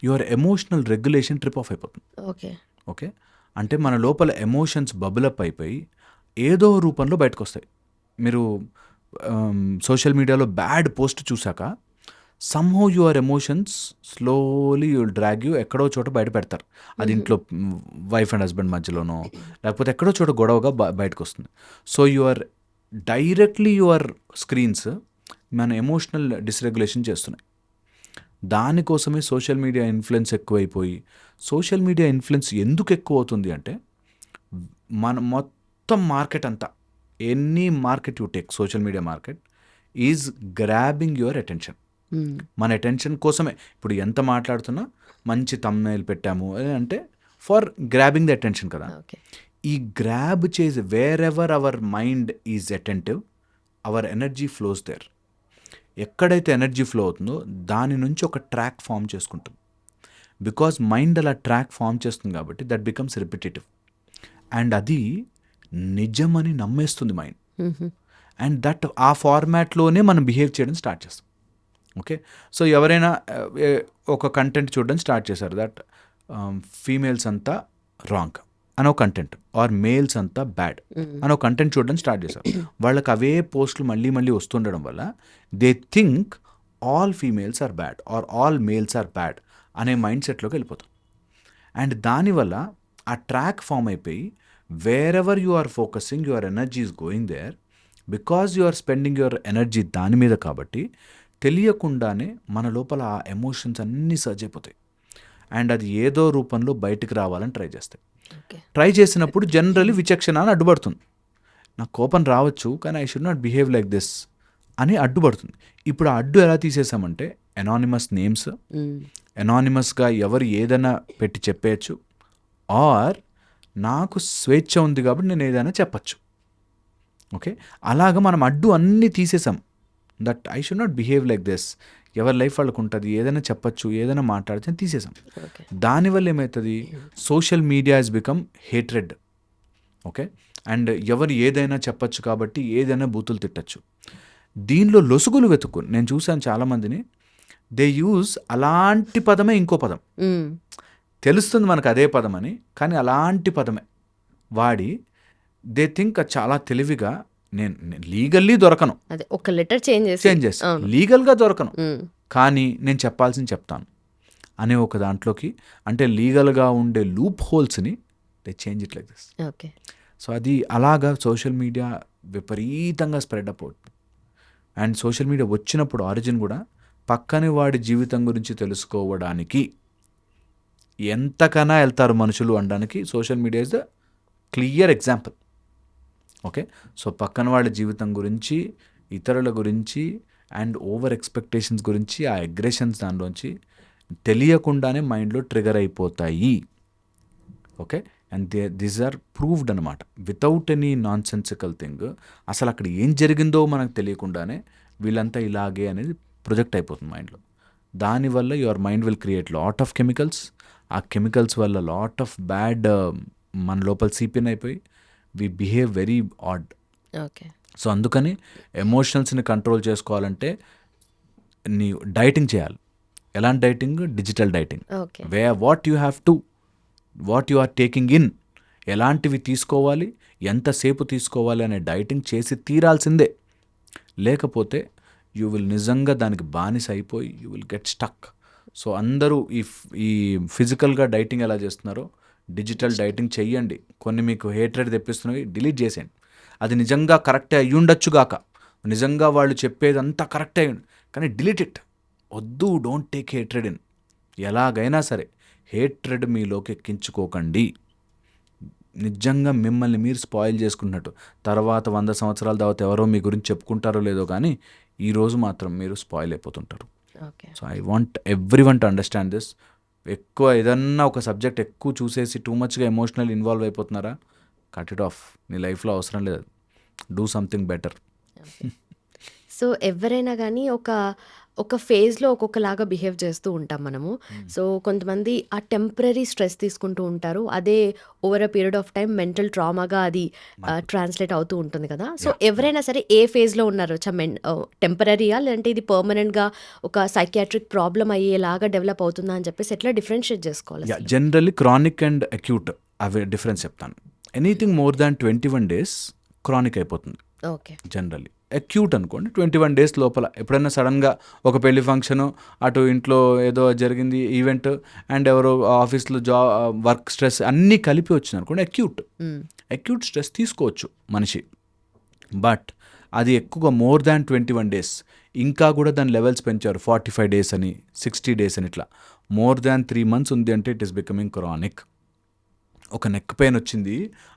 your emotional regulation trip off అయిపోతుంది. ఓకే, అంటే మన లోపల ఎమోషన్స్ బబులప్ అయిపోయి ఏదో రూపంలో బయటకు వస్తాయి. మీరు సోషల్ మీడియాలో బ్యాడ్ పోస్ట్ చూసాక somehow your emotions slowly you will drag you ఎక్కడో చోట బయట పెడతారు. అది ఇంట్లో వైఫ్ అండ్ హస్బెండ్ మధ్యలోనో లేకపోతే ఎక్కడో చోట గొడవగా బయటకు వస్తుంది. సో డైరెక్ట్లీ యువర్ స్క్రీన్స్ మన ఎమోషనల్ డిస్రెగ్యులేషన్ చేస్తున్నాయి. దానికోసమే సోషల్ మీడియా ఇన్ఫ్లుయెన్స్ ఎక్కువైపోయి, సోషల్ మీడియా ఇన్ఫ్లుయెన్స్ ఎందుకు ఎక్కువ అవుతుంది అంటే మన మొత్తం మార్కెట్ అంతా, any market you take, social media market is grabbing your attention. మన అటెన్షన్ కోసమే ఇప్పుడు ఎంత మాట్లాడుతున్నా మంచి థంబ్నెయిల్ పెట్టాము అంటే ఫర్ గ్రాబింగ్ ద అటెన్షన్ కదా. ఈ గ్రాబ్ చేసి wherever our mind is attentive our energy flows there. ఎక్కడైతే ఎనర్జీ ఫ్లో అవుతుందో దాని నుంచి ఒక ట్రాక్ ఫామ్ చేసుకుంటుంది. బికాజ్ మైండ్ అలా ట్రాక్ ఫామ్ చేస్తుంది కాబట్టి దట్ బికమ్స్ రిపిటేటివ్ అండ్ అది నిజమని నమ్మేస్తుంది మైండ్. అండ్ దట్ ఆ ఫార్మాట్లోనే మనం బిహేవ్ చేయడం స్టార్ట్ చేస్తాం. ఓకే, సో ఎవరైనా ఒక కంటెంట్ చూడడం స్టార్ట్ చేశారు, దట్ ఫీమేల్స్ అంతా రాంగ్ అని ఒక కంటెంట్, ఆర్ మేల్స్ అంతా బ్యాడ్ అని ఒక కంటెంట్ చూడడం స్టార్ట్ చేశారు. వాళ్ళకి అవే పోస్టులు మళ్ళీ మళ్ళీ వస్తుండడం వల్ల they think all females are bad are all males are bad అనే మైండ్ సెట్లోకి వెళ్ళిపోతాం. అండ్ దానివల్ల ఆ ట్రాక్ ఫామ్ అయిపోయి wherever you are focusing your energy is going there, because you are spending your energy దాని మీద. కాబట్టి తెలియకుండానే మన లోపల ఆ ఎమోషన్స్ అన్నీ సర్జ్ అయిపోతాయి. అండ్ అది ఏదో రూపంలో బయటికి రావాలని ట్రై చేస్తాయి. ఓకే. ట్రై చేసినప్పుడు జనరలీ విచక్షణ అని అడ్డుపడుతుంది. నాకు కోపం రావచ్చు కానీ I should not behave like this అని అడ్డుపడుతుంది. ఇప్పుడు ఆ అడ్డు ఎలా తీసేసామంటే ఎనానిమస్ నేమ్స్, ఎనానిమస్గా ఎవరు ఏదైనా పెట్టి చెప్పేయచ్చు, ఆర్ నాకు స్వేచ్ఛ ఉంది కాబట్టి నేను ఏదైనా చెప్పచ్చు. ఓకే, అలాగ మనం అడ్డు అన్నీ తీసేసాం. That I should not behave like this, ఎవరి లైఫ్ వాళ్ళకు ఉంటుంది, ఏదైనా చెప్పచ్చు, ఏదైనా మాట్లాడచ్చు అని తీసేసాం. ఓకే. దానివల్ల ఏమవుతుంది, social media has become hatred. Okay, and ఎవరు ఏదైనా చెప్పచ్చు కాబట్టి ఏదైనా బూతులు తిట్టచ్చు. దీనిలో లొసుగులు వెతుక్కుని నేను చూశాను చాలామందిని, దే యూజ్ అలాంటి పదమే ఇంకో పదం, తెలుస్తుంది మనకు అదే పదం అని, కానీ అలాంటి పదమే వాడి దే థింక్ చాలా తెలివిగా నేను లీగల్లీ దొరకను, అదే ఒక లెటర్ చేంజ్ చేస్తాను, లీగల్గా దొరకను కానీ నేను చెప్పాల్సింది చెప్తాను అనే ఒక దాంట్లోకి, అంటే లీగల్గా ఉండే లూప్ హోల్స్ని they change it like this. Okay. So అది అలాగా సోషల్ మీడియా విపరీతంగా స్ప్రెడ్ అప్ అవుతుంది. అండ్ సోషల్ మీడియా వచ్చినప్పుడు ఆరిజిన్ కూడా పక్కని వాడి జీవితం గురించి తెలుసుకోవడానికి ఎంతకన్నా వెళ్తారు మనుషులు అనడానికి social media is the clear example. Okay, so పక్కన వాళ్ళ జీవితం గురించి, ఇతరుల గురించి అండ్ ఓవర్ ఎక్స్పెక్టేషన్స్ గురించి, ఆ అగ్రెషన్స్ దానిలోంచి తెలియకుండానే మైండ్లో ట్రిగర్ అయిపోతాయి. Okay, and these are proved అనమాట, without any nonsensical thing. అసలు అక్కడ ఏం జరిగిందో మనకు తెలియకుండానే వీళ్ళంతా ఇలాగే అనేది ప్రొజెక్ట్ అయిపోతుంది మైండ్లో. దానివల్ల your mind will create lot of chemicals. ఆ కెమికల్స్ వల్ల లాట్ ఆఫ్ బ్యాడ్ మన లోపల సీపిన్ అయిపోయి we behave very odd. Okay. So అందుకని ఎమోషనల్స్ని కంట్రోల్ చేసుకోవాలంటే నీ డైటింగ్ చేయాలి. ఎలాంటి dieting? Digital dieting. Okay. What you are taking in, ఎలాంటివి తీసుకోవాలి, ఎంతసేపు తీసుకోవాలి అనే డైటింగ్ చేసి తీరాల్సిందే. లేకపోతే యూ విల్ నిజంగా దానికి బానిస అయిపోయి you will get stuck. So అందరూ ఈ ఫిజికల్గా డైటింగ్ ఎలా చేస్తున్నారో డిజిటల్ డైటింగ్ చెయ్యండి. కొన్ని మీకు హేట్రెడ్ తెప్పిస్తున్నవి డిలీట్ చేసేయండి. అది నిజంగా కరెక్టే అయ్యుండొచ్చు గాక, నిజంగా వాళ్ళు చెప్పేదంతా కరెక్టే అయ్యి, కానీ డిలీట్ ఇట్. వద్దు, డోంట్ టేక్ హేట్రెడ్ ఇన్. ఎలాగైనా సరే హేట్రెడ్ మీలోకి ఎక్కించుకోకండి. నిజంగా మిమ్మల్ని మీరు స్పాయిల్ చేసుకుంటున్నట్టు. తర్వాత 100 సంవత్సరాల తర్వాత ఎవరో మీ గురించి చెప్పుకుంటారో లేదో కానీ ఈరోజు మాత్రం మీరు స్పాయిల్ అయిపోతుంటారు. Okay. So I want everyone to understand this. ఎక్కువ ఏదన్నా ఒక సబ్జెక్ట్ ఎక్కువ చూసేసి టూ మచ్గా ఎమోషనల్ ఇన్వాల్వ్ అయిపోతున్నారా, కట్ ఇట్ ఆఫ్. నీ లైఫ్లో అవసరం లేదు. Do something better. సో ఎవరైనా కానీ ఒక ఫేజ్లో ఒక్కొక్కలాగా బిహేవ్ చేస్తూ ఉంటాం మనము. సో కొంతమంది ఆ టెంపరరీ స్ట్రెస్ తీసుకుంటూ ఉంటారు, అదే over a period of time mental ట్రామాగా అది ట్రాన్స్లేట్ అవుతూ ఉంటుంది కదా. సో ఎవరైనా సరే ఏ ఫేజ్లో ఉన్నారు, టెంపరరీయా లేదంటే ఇది పర్మనెంట్గా ఒక సైకియాట్రిక్ ప్రాబ్లం అయ్యేలాగా డెవలప్ అవుతుందా అని చెప్పేసి ఎట్లా డిఫరెన్షియేట్ చేసుకోవాలి? జనరల్లీ క్రానిక్ అండ్ అక్యూట్ అవి డిఫరెన్స్ చెప్తాను. Anything more than 21 days chronic అయిపోతుంది. ఓకే. జనరల్లీ అక్యూట్ అనుకోండి 21 days లోపల. ఎప్పుడైనా సడన్గా ఒక పెళ్లి ఫంక్షను, అటు ఇంట్లో ఏదో జరిగింది ఈవెంట్, అండ్ ఎవరో ఆఫీస్లో వర్క్ స్ట్రెస్ అన్నీ కలిపి వచ్చింది అనుకోండి అక్యూట్. అక్యూట్ స్ట్రెస్ తీసుకోవచ్చు మనిషి, బట్ అది ఎక్కువగా మోర్ దాన్ 21 days, ఇంకా కూడా దాని లెవెల్స్ పెంచారు. 45 days అని, 60 days అని, ఇట్లా మోర్ దాన్ 3 months ఉంది అంటే ఇట్ ఈస్ బికమింగ్ క్రానిక్. ఒక నెక్ పెయిన్ వచ్చింది,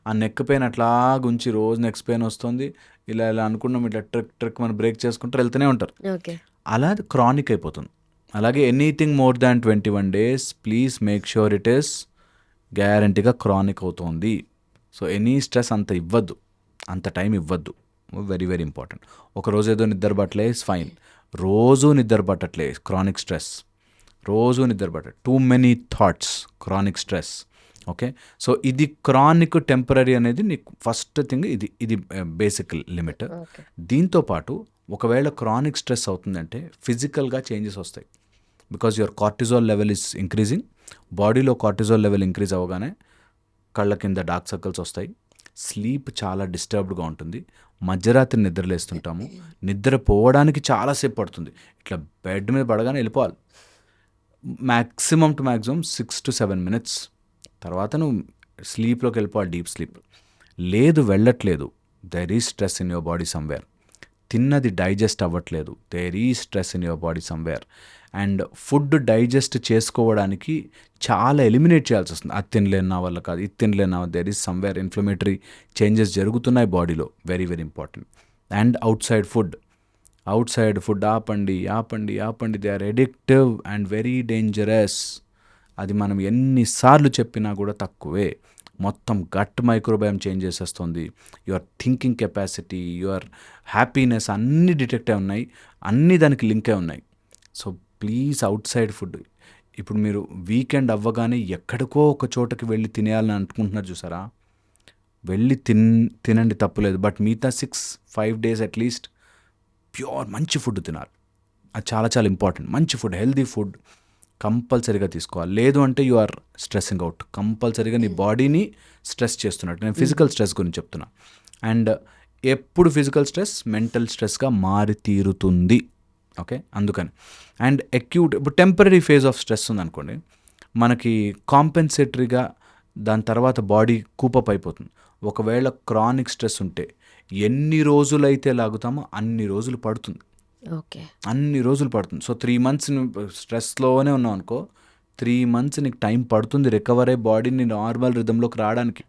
ఆ నెక్ పెయిన్ అట్లా గుంచి రోజు నెక్ పెయిన్ వస్తుంది, ఇలా అనుకున్నాం, ఇట్లా ట్రిక్ మనం బ్రేక్ చేసుకుంటారు, వెళ్తూనే ఉంటారు. ఓకే. అలా క్రానిక్ అయిపోతుంది. అలాగే anything more than 21 days please make sure it is గ్యారంటీగా క్రానిక్ అవుతుంది. సో ఎనీ స్ట్రెస్ అంత ఇవ్వద్దు, అంత టైం ఇవ్వద్దు. Very very important. ఒకరోజు ఏదో నిద్ర పట్టలే ఇస్ ఫైన్, రోజు నిద్ర పట్టట్లే క్రానిక్ స్ట్రెస్, రోజు నిద్ర పట్ట, too many thoughts chronic stress. Okay, so ఇది క్రానిక్ టెంపరీ అనేది నీకు ఫస్ట్ థింగ్, ఇది బేసిక్ లిమిట్. దీంతో పాటు ఒకవేళ క్రానిక్ స్ట్రెస్ అవుతుందంటే ఫిజికల్గా చేంజెస్ వస్తాయి. Because your cortisol level is increasing. బాడీలో కార్టిజాల్ లెవెల్ ఇంక్రీజ్ అవ్వగానే కళ్ళ కింద డార్క్ సర్కిల్స్ వస్తాయి, స్లీప్ చాలా డిస్టర్బ్డ్గా ఉంటుంది, మధ్యరాత్రి నిద్రలేస్తుంటాము, నిద్ర పోవడానికి చాలాసేపు పడుతుంది, ఇట్లా బెడ్ మీద పడగానే వెళ్ళిపోవాలి. Maximum to maximum 6 to 7 minutes తర్వాత నువ్వు స్లీప్లోకి వెళ్ళిపోవాలి, డీప్ స్లీప్. లేదు వెళ్ళట్లేదు, there is stress in your body somewhere. తిన్నది డైజెస్ట్ అవ్వట్లేదు, దేర్ ఈ stress in your body somewhere. And food digest చేసుకోవడానికి చాలా ఎలిమినేట్ చేయాల్సి వస్తుంది. అది తినలేని నా వల్ల కాదు, ఇది తినలేని నా వల్ల, there is somewhere inflammatory changes జరుగుతున్నాయి బాడీలో, very very important. And outside food ఆపండి, they are addictive and very dangerous. అది మనం ఎన్నిసార్లు చెప్పినా కూడా తక్కువే. మొత్తం గట్ మైక్రోబయామ్ చేంజ్ చేసేస్తుంది, your thinking capacity, your happiness అన్నీ డిటెక్ట్ అయి ఉన్నాయి, అన్నీ దానికి లింక్ అయి ఉన్నాయి. So please outside food. ఇప్పుడు మీరు వీకెండ్ అవ్వగానే ఎక్కడికో ఒక చోటకి వెళ్ళి తినేయాలని అనుకుంటున్నారు చూసారా, వెళ్ళి తినండి తప్పులేదు. బట్ మిగతా 6-5 days అట్లీస్ట్ ప్యూర్ మంచి ఫుడ్ తినాలి. అది చాలా చాలా ఇంపార్టెంట్. మంచి ఫుడ్, హెల్దీ ఫుడ్ కంపల్సరీగా తీసుకోవాలి. లేదు అంటే యు ఆర్ స్ట్రెస్సింగ్ అవుట్, కంపల్సరీగా నీ బాడీని స్ట్రెస్ చేస్తున్నట్టు. నేను ఫిజికల్ స్ట్రెస్ గురించి చెప్తున్నా. అండ్ ఎప్పుడు ఫిజికల్ స్ట్రెస్ మెంటల్ స్ట్రెస్గా మారి తీరుతుంది. ఓకే, అందుకని. అండ్ అక్యూట్, ఇప్పుడు టెంపరీ ఫేజ్ ఆఫ్ స్ట్రెస్ ఉందనుకోండి, మనకి కాంపెన్సేటరీగా దాని తర్వాత బాడీ కూపప్ అయిపోతుంది. ఒకవేళ క్రానిక్ స్ట్రెస్ ఉంటే ఎన్ని రోజులైతే లాగుతామో అన్ని రోజులు పడుతుంది, ఓకే. అన్ని రోజులు పడుతుంది. సో 3 months స్ట్రెస్లోనే ఉన్నావు అనుకో, 3 months నీకు టైం పడుతుంది రికవర్ అయ్యి బాడీని నార్మల్ రిథంలోకి రావడానికి.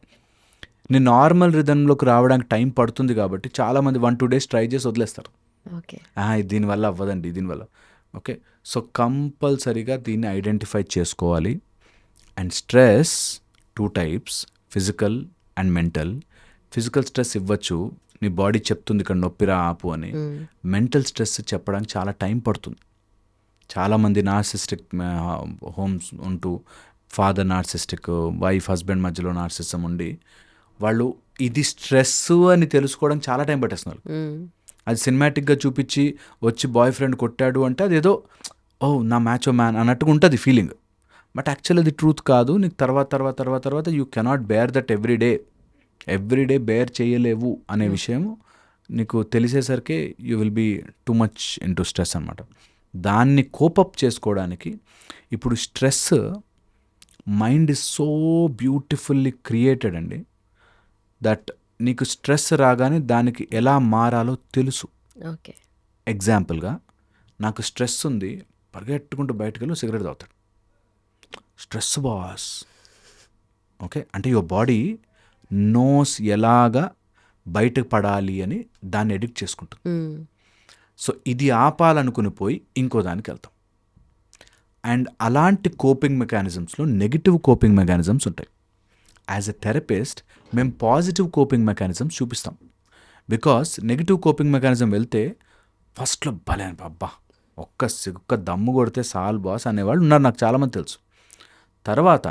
నీ నార్మల్ రిథంలోకి రావడానికి టైం పడుతుంది కాబట్టి చాలామంది 1-2 days ట్రై చేసి వదిలేస్తారు. ఓకే. దీనివల్ల అవ్వదండి, దీనివల్ల. ఓకే, సో కంపల్సరీగా దీన్ని ఐడెంటిఫై చేసుకోవాలి. And stress 2 types, physical and mental. Physical stress ఇవ్వచ్చు, నీ బాడీ చెప్తుంది ఇక్కడ నొప్పిరా ఆపు అని. మెంటల్ స్ట్రెస్ చెప్పడానికి చాలా టైం పడుతుంది. చాలామంది నార్సిస్టిక్ హోమ్స్ ఉంటూ, ఫాదర్ నార్సిస్టిక్, వైఫ్ హస్బెండ్ మధ్యలో నార్సిజం ఉండి, వాళ్ళు ఇది స్ట్రెస్ అని తెలుసుకోవడానికి చాలా టైం పట్టేస్తున్నారు. అది సినిమాటిక్గా చూపించి వచ్చి బాయ్ ఫ్రెండ్ కొట్టాడు అంటే అదేదో నా మ్యాచో మ్యాన్ అన్నట్టుగా ఉంటుంది ఫీలింగ్. బట్ యాక్చువల్ అది ట్రూత్ కాదు. నీకు తర్వాత you cannot bear that everyday bear చేయలేవు అనే విషయం నీకు తెలిసేసరికి you will be too much into stress అనమాట. దాన్ని కోపప్ చేసుకోవడానికి ఇప్పుడు stress mind is so beautifully created అండి, దట్ నీకు స్ట్రెస్ రాగానే దానికి ఎలా మారాలో తెలుసు. ఓకే. ఎగ్జాంపుల్గా నాకు స్ట్రెస్ ఉంది, పరిగెట్టుకుంటూ బయటకు వెళ్ళి సిగరెట్ తాగుతాడు. Stress boss. ఓకే, అంటే యువర్ బాడీ నోస్ ఎలాగా బయటకు పడాలి అని దాన్ని ఎడిక్ట్ చేసుకుంటుంది. సో ఇది ఆపాలనుకుని పోయి ఇంకో దానికి వెళ్తాం. అండ్ అలాంటి కోపింగ్ మెకానిజమ్స్లో నెగిటివ్ కోపింగ్ మెకానిజమ్స్ ఉంటాయి. యాజ్ ఎ థెరపిస్ట్ మేము పాజిటివ్ కోపింగ్ మెకానిజమ్స్ చూపిస్తాం. బికాస్ నెగిటివ్ కోపింగ్ మెకానిజం వెళ్తే ఫస్ట్లో భలే అబ్బా ఒక్క దమ్ము కొడితే సాల్ బాస్ అనేవాళ్ళు ఉన్నారు, నాకు చాలామంది తెలుసు. తర్వాత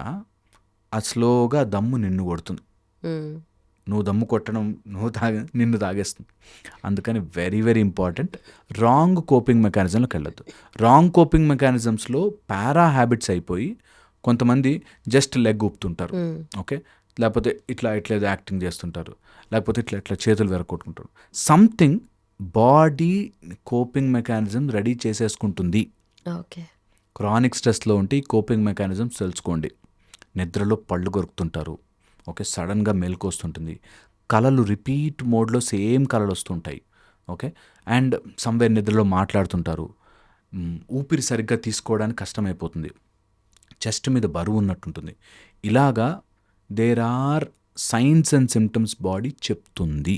ఆ స్లోగా దమ్ము నిన్ను కొడుతుంది, నువ్వు దమ్ము కొట్టడం నిన్ను తాగేస్తుంది. అందుకని very very important, wrong coping మెకానిజంలోకి వెళ్ళొద్దు. రాంగ్ కోపింగ్ మెకానిజమ్స్లో పారా హ్యాబిట్స్ అయిపోయి కొంతమంది జస్ట్ లెగ్ ఊపుతుంటారు, ఓకే, లేకపోతే ఇట్లా ఏదో యాక్టింగ్ చేస్తుంటారు, లేకపోతే ఇట్లా చేతులు వెరకొట్టుకుంటారు. Something body coping mechanism ready చేసేసుకుంటుంది. ఓకే. క్రానిక్ స్ట్రెస్లో ఉంటే ఈ కోపింగ్ మెకానిజమ్స్ తెలుసుకోండి. నిద్రలో పళ్ళు కొరుకుతుంటారు, ఓకే, సడన్గా మెలకు వస్తుంటుంది, కళలు రిపీట్ మోడ్లో సేమ్ కళలు వస్తుంటాయి, ఓకే, అండ్ సమ్వేర్ నిద్రలో మాట్లాడుతుంటారు, ఊపిరి సరిగ్గా తీసుకోవడానికి కష్టమైపోతుంది, చెస్ట్ మీద బరువు ఉన్నట్టుంటుంది. ఇలాగా there are signs and symptoms body చెప్తుంది.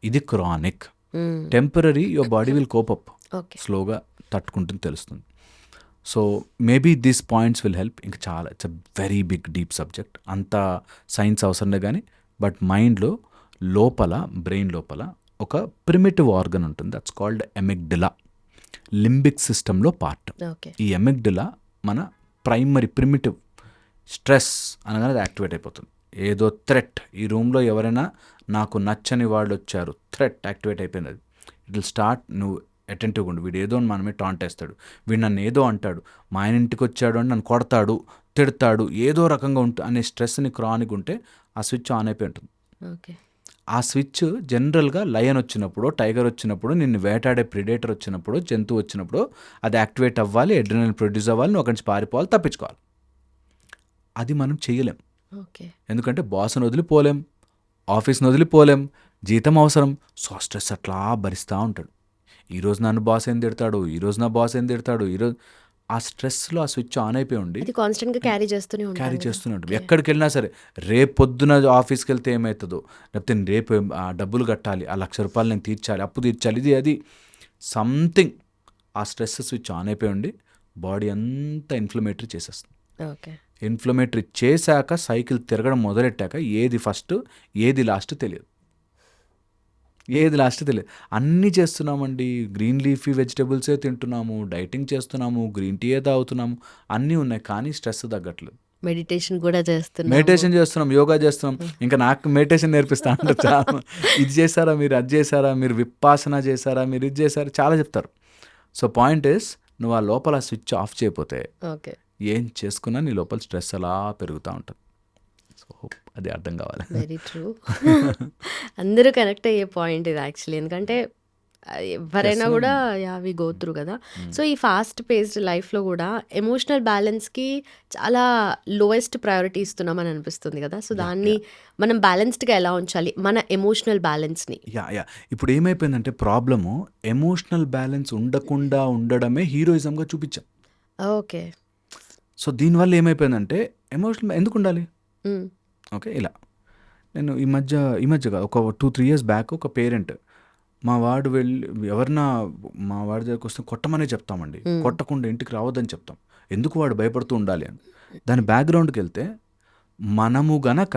ఇది chronic. Temporary your body will cope up, స్లోగా తట్టుకుంటుంది, తెలుస్తుంది. So maybe these points will help. ఇంకా చాలా it's a very big deep subject, అంత సైన్స్ అవసరం కానీ. బట్ మైండ్లో లోపల, బ్రెయిన్ లోపల ఒక ప్రిమిటివ్ ఆర్గన్ ఉంటుంది, దట్స్ కాల్డ్ ఎమిగ్డలా, లింబిక్ సిస్టంలో పార్ట్. ఈ ఎమిగ్డలా మన ప్రైమరీ ప్రిమిటివ్. స్ట్రెస్ అనగానే అది యాక్టివేట్ అయిపోతుంది. ఏదో థ్రెట్, ఈ రూమ్లో ఎవరైనా నాకు నచ్చని వాళ్ళు వచ్చారు, థ్రెట్ యాక్టివేట్ అయిపోయింది. అది ఇట్ విల్ స్టార్ట్, నువ్వు అటెంటివ్గా ఉండు. వీడు ఏదో మనమే టాంట్ వేస్తాడు, వీడు నన్ను ఏదో అంటాడు, మా ఆయన ఇంటికి వచ్చాడు అని నన్ను కొడతాడు, తిడతాడు, ఏదో రకంగా ఉంటుంది అనే స్ట్రెస్ని క్రానిక్ ఉంటే ఆ స్విచ్ ఆన్ అయిపోయి ఉంటుంది. ఓకే. ఆ స్విచ్ జనరల్గా లయన్ వచ్చినప్పుడు, టైగర్ వచ్చినప్పుడు, నిన్ను వేటాడే ప్రిడేటర్ వచ్చినప్పుడు, జంతువు వచ్చినప్పుడు అది యాక్టివేట్ అవ్వాలి, అడ్రినలిన్ ప్రొడ్యూస్ అవ్వాలి, నువ్వు అక్కడి నుంచి పారిపోవాలి, తప్పించుకోవాలి. అది మనం చేయలేం. ఓకే. ఎందుకంటే బాస్ని వదిలిపోలేం, ఆఫీస్ని వదిలిపోలేం, జీతం అవసరం. సో ఆ స్ట్రెస్ అట్లా భరిస్తూ ఉంటాడు. ఈరోజు నన్ను బాస్ ఏం తిడతాడు, ఈరోజు నా బాస్ ఏం తిడతాడు, ఈరోజు ఆ స్ట్రెస్లో ఆ స్విచ్ ఆన్ అయిపోయి ఉండి అది కాన్స్టెంట్గా క్యారీ చేస్తూనే క్యారీ ఉంటాను. చేస్తున్నాడు. ఎక్కడికి వెళ్ళినా సరే రేపు పొద్దున ఆఫీస్కి వెళ్తే ఏమవుతుందో, లేకపోతే నేను రేపు ఆ డబ్బులు కట్టాలి, ఆ ₹1,00,000 నేను తీర్చాలి, అప్పు తీర్చాలి, ఇది అది సంథింగ్. ఆ స్ట్రెస్ స్విచ్ ఆన్ అయిపోయి ఉండి బాడీ అంతా ఇన్ఫ్లమేటరీ చేసేస్తుంది. ఓకే. ఇన్ఫ్లమేటరీ చేశాక సైకిల్ తిరగడం మొదలెట్టాక ఏది ఫస్ట్ ఏది లాస్ట్ తెలియదు. అన్నీ చేస్తున్నామండి. గ్రీన్ లీఫీ వెజిటబుల్సే తింటున్నాము, డైటింగ్ చేస్తున్నాము, గ్రీన్ టీయే తాగుతున్నాము, అన్నీ ఉన్నాయి, కానీ స్ట్రెస్ తగ్గట్లేదు. మెడిటేషన్ కూడా చేస్తున్నాము. మెడిటేషన్ చేస్తున్నాం, యోగా చేస్తున్నాం. ఇంకా నాకు మెడిటేషన్ నేర్పిస్తా అంటే చాలా, ఇది చేశారా మీరు, అది చేశారా మీరు, విపాసన చేశారా మీరు, ఇది చేశారా, చాలా చెప్తారు. సో పాయింట్ ఇస్, నువ్వు ఆ లోపల స్విచ్ ఆఫ్ చేయకపోతే ఓకే. ఏం చేసుకున్నా నీ లోపల స్ట్రెస్ అలా పెరుగుతూ ఉంటుంది. సో అది అర్థం కావాలి. Very true. అందరూ కనెక్ట్ అయ్యే పాయింట్ ఇది యాక్చువల్లీ. ఎందుకంటే ఎవరైనా కూడా వి గో త్రూ కదా. సో ఈ ఫాస్ట్ పేస్డ్ లైఫ్లో కూడా ఎమోషనల్ బ్యాలెన్స్కి చాలా లోయెస్ట్ ప్రయారిటీ ఇస్తున్నామని అనిపిస్తుంది కదా. సో దాన్ని మనం బ్యాలెన్స్డ్గా ఎలా ఉంచాలి, మన ఎమోషనల్ బ్యాలెన్స్ని? ఇప్పుడు ఏమైపోయిందంటే ప్రాబ్లము, ఎమోషనల్ బ్యాలెన్స్ ఉండకుండా ఉండడమే హీరోయిజంగా చూపించాం. ఓకే. సో దీనివల్ల ఏమైపోయిందంటే ఎమోషనల్ ఎందుకు ఉండాలి. ఓకే, ఇలా నేను ఈ మధ్య ఒక 2-3 years బ్యాక్ ఒక పేరెంట్, మా వాడు వెళ్ళి ఎవరన్నా మా వాడి దగ్గరికి వస్తే కొట్టమనే చెప్తామండి, కొట్టకుండా ఇంటికి రావద్దని చెప్తాం. ఎందుకు వాడు భయపడుతూ ఉండాలి అని. దాని బ్యాక్గ్రౌండ్కి వెళ్తే, మనము గనక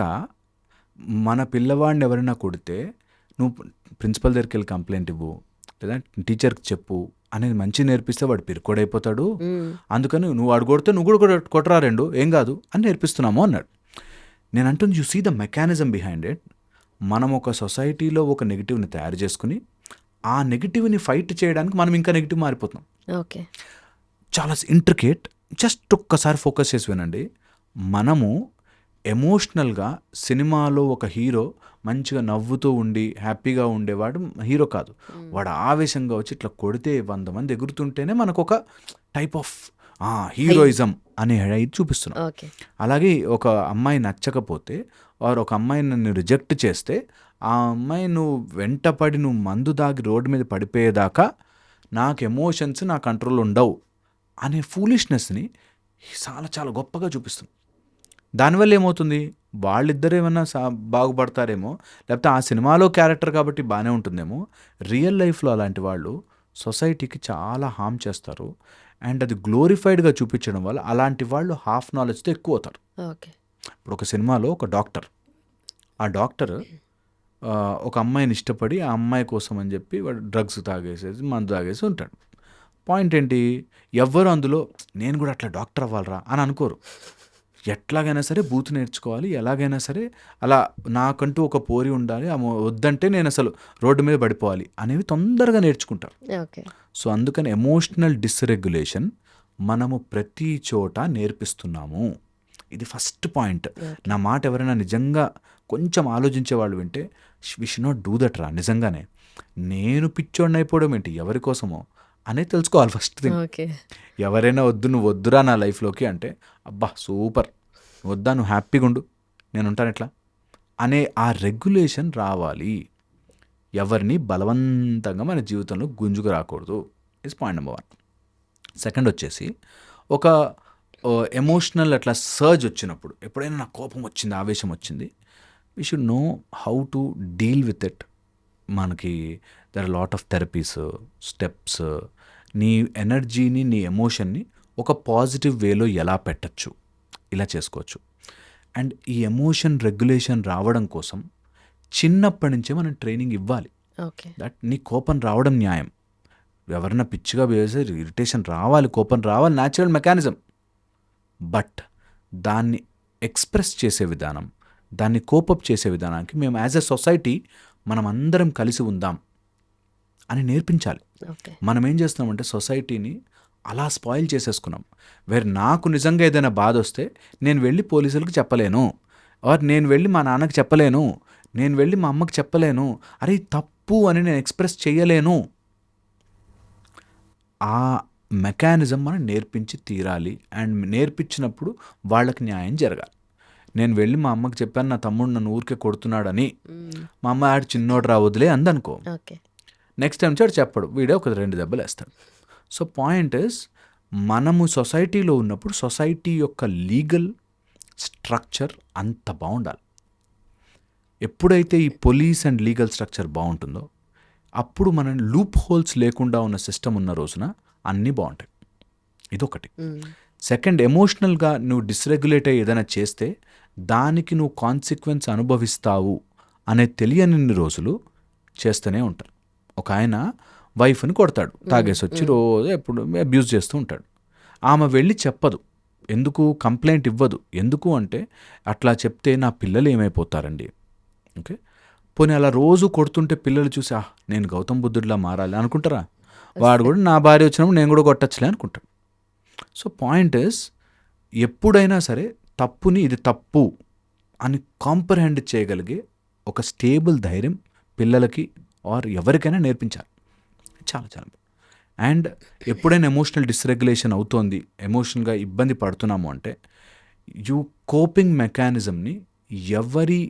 మన పిల్లవాడిని ఎవరైనా కొడితే నువ్వు ప్రిన్సిపల్ దగ్గరికి వెళ్ళి కంప్లైంట్ ఇవ్వు, లేదా టీచర్కి చెప్పు అనేది మంచి నేర్పిస్తే వాడు పిరుకోడైపోతాడు. అందుకని నువ్వు వాడు కొడితే నువ్వు కూడా కొట్టరా, రెండు ఏం కాదు అని నేర్పిస్తున్నాము అన్నాడు. నేను అంటుంది, you see the mechanism behind it. మనం ఒక సొసైటీలో ఒక నెగిటివ్ని తయారు చేసుకుని ఆ నెగిటివ్ని ఫైట్ చేయడానికి మనం ఇంకా నెగిటివ్ మారిపోతున్నాం. ఓకే. చాలా ఇంట్రికేట్. జస్ట్ ఒక్కసారి ఫోకస్ చేసి వినండి. మనము ఎమోషనల్గా సినిమాలో ఒక హీరో మంచిగా నవ్వుతూ ఉండి హ్యాపీగా ఉండేవాడు హీరో కాదు. వాడు ఆవేశంగా వచ్చి ఇట్లా కొడితే 100 మంది ఎగురుతుంటేనే మనకు ఒక టైప్ ఆఫ్ హీరోయిజం అనే ఇది చూపిస్తున్నాం. ఓకే. అలాగే ఒక అమ్మాయి నచ్చకపోతే వారు ఒక అమ్మాయిని నన్ను రిజెక్ట్ చేస్తే ఆ అమ్మాయి నువ్వు వెంటపడి నువ్వు మందు దాగి రోడ్డు మీద పడిపోయేదాకా నాకు ఎమోషన్స్ నా కంట్రోల్ ఉండవు అనే ఫూలిష్నెస్ని చాలా చాలా గొప్పగా చూపిస్తుంది. దానివల్ల ఏమవుతుంది, వాళ్ళిద్దరు ఏమన్నా బాగుపడతారేమో, లేకపోతే ఆ సినిమాలో క్యారెక్టర్ కాబట్టి బాగానే ఉంటుందేమో. రియల్ లైఫ్లో అలాంటి వాళ్ళు సొసైటీకి చాలా హామ్ చేస్తారు. అండ్ అది గ్లోరిఫైడ్గా చూపించడం వల్ల అలాంటి వాళ్ళు హాఫ్ నాలెడ్జ్తో ఎక్కువ అవుతారు. ఓకే. ఇప్పుడు ఒక సినిమాలో ఒక డాక్టర్, ఆ డాక్టర్ ఒక అమ్మాయిని ఇష్టపడి ఆ అమ్మాయి కోసం అని చెప్పి వాడు డ్రగ్స్ తాగేసేసి మందు తాగేసి ఉంటాడు. పాయింట్ ఏంటి, ఎవ్వరు అందులో నేను కూడా అట్లా డాక్టర్ అవ్వాలరా అని అనుకోరు. ఎట్లాగైనా సరే బూత్ నేర్చుకోవాలి, ఎలాగైనా సరే అలా నాకంటూ ఒక పోరి ఉండాలి, వద్దంటే నేను అసలు రోడ్డు మీద పడిపోవాలి అనేవి తొందరగా నేర్చుకుంటారు. ఓకే. సో అందుకని ఎమోషనల్ డిస్రెగ్యులేషన్ మనము ప్రతి చోట నేర్పిస్తున్నాము. ఇది ఫస్ట్ పాయింట్. నా మాట ఎవరైనా నిజంగా కొంచెం ఆలోచించే వాళ్ళు వింటే, we should not do that రా. నిజంగానే నేను పిచ్చోడిని అయిపోవడం ఏంటి, ఎవరి కోసమో అనేది తెలుసుకోవాలి ఫస్ట్ థింగ్. ఓకే. ఎవరైనా నువ్వు వద్దురా నా లైఫ్లోకి అంటే, అబ్బా సూపర్, వద్దా నువ్వు హ్యాపీగా ఉండు, నేను ఉంటాను ఎట్లా అనే ఆ రెగ్యులేషన్ రావాలి. ఎవరిని బలవంతంగా మన జీవితంలో గుంజుకు రాకూడదు. Is point number 1. సెకండ్ వచ్చేసి, ఒక ఎమోషనల్ అట్లా సర్జ్ వచ్చినప్పుడు, ఎప్పుడైనా నాకు కోపం వచ్చింది, ఆవేశం వచ్చింది, we should know how to deal with it. మనకి there are lot of therapies, steps. నీ ఎనర్జీని, నీ ఎమోషన్ని ఒక పాజిటివ్ వేలో ఎలా పెట్టచ్చు, ఇలా చేసుకోవచ్చు. అండ్ ఈ ఎమోషన్ రెగ్యులేషన్ రావడం కోసం చిన్నప్పటి నుంచే మనం ట్రైనింగ్ ఇవ్వాలి. ఓకే. దట్ నీ కోపం రావడం న్యాయం. ఎవరైనా పిచ్చిగా వేసే ఇరిటేషన్ రావాలి, కోపం రావాలి, న్యాచురల్ మెకానిజం. బట్ దాన్ని ఎక్స్ప్రెస్ చేసే విధానం, దాన్ని కోపప్ చేసే విధానానికి మేము యాజ్ ఎ సొసైటీ మనం అందరం కలిసి ఉందాం అని నేర్పించాలి. ఓకే. మనం ఏం చేస్తున్నామంటే సొసైటీని అలా స్పాయిల్ చేసేసుకున్నాం. వేరే నాకు నిజంగా ఏదైనా బాధ వస్తే నేను వెళ్ళి పోలీసులకు చెప్పలేను, ఆర్ నేను వెళ్ళి మా నాన్నకి చెప్పలేను, నేను వెళ్ళి మా అమ్మకి చెప్పలేను, అరే తప్పు అని నేను ఎక్స్ప్రెస్ చేయలేను. ఆ మెకానిజం మనం నేర్పించి తీరాలి. అండ్ నేర్పించినప్పుడు వాళ్ళకి న్యాయం జరగాలి. నేను వెళ్ళి మా అమ్మకి చెప్పాను నా తమ్ముడు నన్ను ఊరికే కొడుతున్నాడని. మా అమ్మ ఆడు చిన్నోడు రా వదిలే అందనుకో, ఓకే. నెక్స్ట్ టైం చాడు చెప్పడు, వీడే ఒక 2 దెబ్బలు వేస్తాడు. సో పాయింట్ ఇస్, మనము సొసైటీలో ఉన్నప్పుడు సొసైటీ యొక్క లీగల్ స్ట్రక్చర్ అంత బాగుండాలి. ఎప్పుడైతే ఈ పోలీస్ అండ్ లీగల్ స్ట్రక్చర్ బాగుంటుందో అప్పుడు మనం లూప్ హోల్స్ లేకుండా ఉన్న సిస్టమ్ ఉన్న రోజున అన్నీ బాగుంటాయి. ఇదొకటి. సెకండ్, ఎమోషనల్గా నువ్వు డిస్రెగ్యులేట్ అయ్యి ఏదైనా చేస్తే దానికి నువ్వు కాన్సిక్వెన్స్ అనుభవిస్తావు అనే తెలియని రోజులు చేస్తూనే ఉంటారు. ఒక ఆయన వైఫ్ని కొడతాడు, తాగేసి వచ్చి రోజు ఎప్పుడు అబ్యూజ్ చేస్తూ ఉంటాడు. ఆమె వెళ్ళి చెప్పదు, ఎందుకు కంప్లైంట్ ఇవ్వదు. ఎందుకు అంటే అట్లా చెప్తే నా పిల్లలు ఏమైపోతారండి. ఓకే, పోనీ అలా రోజు కొడుతుంటే పిల్లలు చూసి నేను గౌతమ్ బుద్ధుడిలా మారాలి అనుకుంటారా? వాడు కూడా నా భార్య వచ్చినప్పుడు నేను కూడా కొట్టచ్చులే అనుకుంటాడు. సో పాయింట్ ఇస్, ఎప్పుడైనా సరే తప్పుని ఇది తప్పు అని కాంప్రహెండ్ చేయగలిగే ఒక స్టేబుల్ ధైర్యం పిల్లలకి ఆర్ ఎవరికైనా నేర్పించాలి. చాలా చాలా. అండ్ ఎప్పుడైనా ఎమోషనల్ డిస్రెగ్యులేషన్ అవుతోంది, ఎమోషనల్గా ఇబ్బంది పడుతున్నాము అంటే కోపింగ్ మెకానిజంని ఎవరి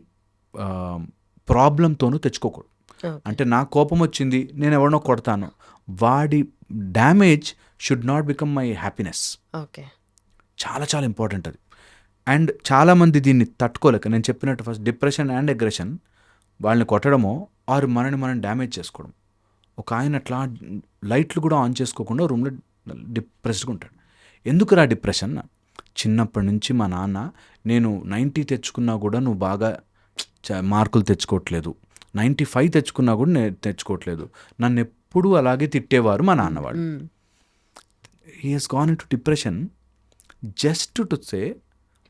ప్రాబ్లంతోనూ తెచ్చుకోకూడదు. అంటే నా కోపం వచ్చింది, నేను ఎవరినో కొడతాను, వాడి damage should not become my happiness. Okay, చాలా చాలా ఇంపార్టెంట్ అది. అండ్ చాలామంది దీన్ని తట్టుకోలేక, నేను చెప్పినట్టు ఫస్ట్ డిప్రెషన్ అండ్ అగ్రెషన్, వాళ్ళని కొట్టడమో ఆరు మనని మనం డ్యామేజ్ చేసుకోవడం. ఒక ఆయన అట్లా లైట్లు కూడా ఆన్ చేసుకోకుండా రూమ్లో డిప్రెస్డ్గా ఉంటాడు. ఎందుకురా డిప్రెషన్? చిన్నప్పటి నుంచి మా నాన్న నేను 90 తెచ్చుకున్నా కూడా నువ్వు బాగా మార్కులు తెచ్చుకోవట్లేదు, 95 తెచ్చుకున్నా కూడా నేను తెచ్చుకోవట్లేదు, నన్ను ఎప్పుడూ అలాగే తిట్టేవారు మా నాన్నవాడు. He he's gone in to depression just to say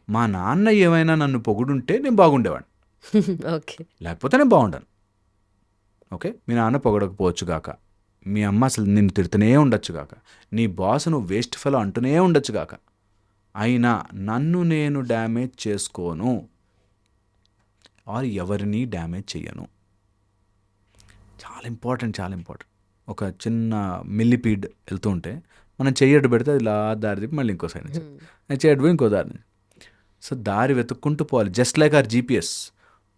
మా నాన్న ఏమైనా నన్ను పొగుడుంటే నేను బాగుండేవాడిని, ఓకే, లేకపోతే నేను బాగుండాను. ఓకే, మీ నాన్న పొగడకపోవచ్చు గాక, మీ అమ్మ అసలు నిన్ను తిడుతూనే ఉండొచ్చు గాక, నీ బాస్ నువ్వు వేస్ట్ ఫెలో అంటూనే ఉండొచ్చు గాక, అయినా నన్ను నేను డ్యామేజ్ చేసుకోను ఆర్ ఎవరిని డ్యామేజ్ చెయ్యను. చాలా ఇంపార్టెంట్, చాలా ఇంపార్టెంట్. ఒక చిన్న మిల్లిపీడ్ వెళ్తూ ఉంటే మనం చెయ్యడ్డు పెడితే అది ఇలా దారి తిప్పి మళ్ళీ ఇంకో సైడ్ నుంచి, చెయ్యడ్డు పోయి ఇంకో దారి నుంచి. సో దారి వెతుక్కుంటూ పోవాలి. Just like our GPS.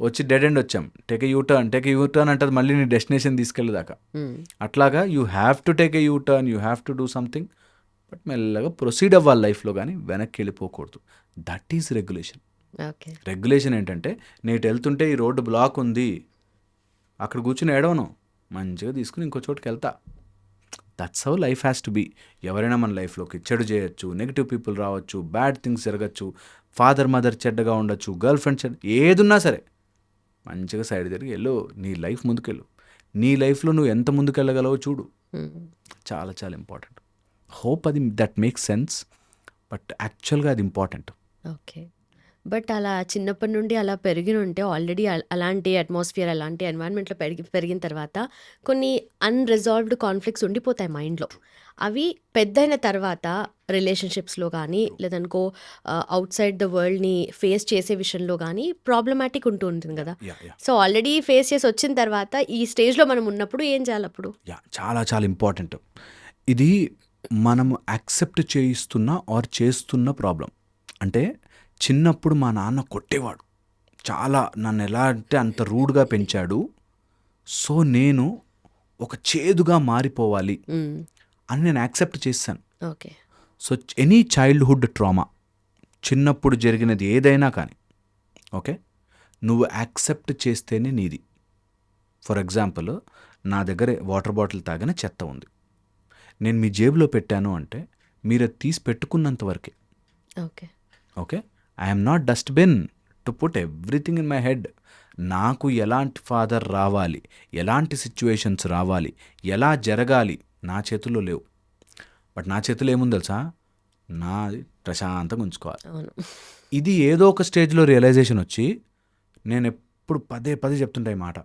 వచ్చి డెడ్ ఎండ్ వచ్చాం, టేక్ ఏ యూటర్న్ అంటది మళ్ళీ నీ డెస్టినేషన్ తీసుకెళ్ళేదాకా. అట్లాగా you have to take a U turn, you have to do something, but మెల్లగా ప్రొసీడ్ అవ్వాలి లైఫ్లో, కానీ వెనక్కి వెళ్ళిపోకూడదు. That is regulation. Okay, regulation ఏంటంటే, నేటి వెళ్తుంటే ఈ రోడ్డు బ్లాక్ ఉంది, అక్కడ కూర్చుని ఏడవను, మంచిగా తీసుకుని ఇంకో చోటుకి వెళ్తా. That's how life has to be. ఎవరైనా మన లైఫ్లోకి చెడు చేయొచ్చు, నెగిటివ్ పీపుల్ రావచ్చు, బ్యాడ్ థింగ్స్ జరగచ్చు, ఫాదర్ మదర్ చెడ్డగా ఉండొచ్చు, గర్ల్ ఫ్రెండ్ చెడ్డ, ఏదున్నా సరే మంచిగా సైడ్ తిరిగి వెళ్ళు, నీ లైఫ్ ముందుకెళ్ళు. నీ లైఫ్లో నువ్వు ఎంత ముందుకెళ్ళగలవో చూడు. చాలా చాలా ఇంపార్టెంట్. హోప్ అది దట్ మేక్స్ సెన్స్, బట్ యాక్చువల్గా అది ఇంపార్టెంట్. ఓకే. బట్ అలా చిన్నప్పటి నుండి అలా పెరిగి ఉంటే ఆల్రెడీ అలాంటి అట్మాస్ఫియర్, అలాంటి ఎన్వైరన్మెంట్లో పెరిగిన తర్వాత కొన్ని అన్రిజాల్వ్డ్ కాన్ఫ్లిక్ట్స్ ఉండిపోతాయి మైండ్లో. అవి పెద్దయిన తర్వాత రిలేషన్షిప్స్లో కానీ లేదనుకో అవుట్ సైడ్ ద వరల్డ్ని ఫేస్ చేసే విషయంలో కానీ ప్రాబ్లమాటిక్ ఉంటూ ఉంటుంది కదా. సో ఆల్రెడీ ఫేస్ చేసి వచ్చిన తర్వాత ఈ స్టేజ్లో మనం ఉన్నప్పుడు ఏం చేయాలి అప్పుడు? చాలా చాలా ఇంపార్టెంట్. ఇది మనము యాక్సెప్ట్ చేయిస్తున్న ఆర్ చేస్తున్న ప్రాబ్లం. అంటే చిన్నప్పుడు మా నాన్న కొట్టేవాడు, చాలా నన్ను ఎలా అంటే అంత రూడ్గా పెంచాడు, సో నేను ఒక చేదుగా మారిపోవాలి అని నేను యాక్సెప్ట్ చేశాను. Okay. So any childhood trauma, చిన్నప్పుడు జరిగినది ఏదైనా కానీ, ఓకే, నువ్వు యాక్సెప్ట్ చేస్తేనే నీది. ఫర్ ఎగ్జాంపుల్, నా దగ్గర వాటర్ బాటిల్ తాగిన చెత్త ఉంది, నేను మీ జేబులో పెట్టాను అంటే మీరు అది తీసి పెట్టుకున్నంత వరకే. Okay, okay, I'm not dustbin to put everything in my head. నాకు ఎలాంటి ఫాదర్ రావాలి, ఎలాంటి సిచ్యువేషన్స్ రావాలి, ఎలా జరగాలి నా చేతుల్లో లేవు. బట్ నా చేతిలో ఏముంది తెలుసా? నాది ప్రశాంతంగా ఉంచుకోవాలి. ఇది ఏదో ఒక స్టేజ్లో రియలైజేషన్ వచ్చి, నేను ఎప్పుడు పదే చెప్తుంటా ఈ మాట,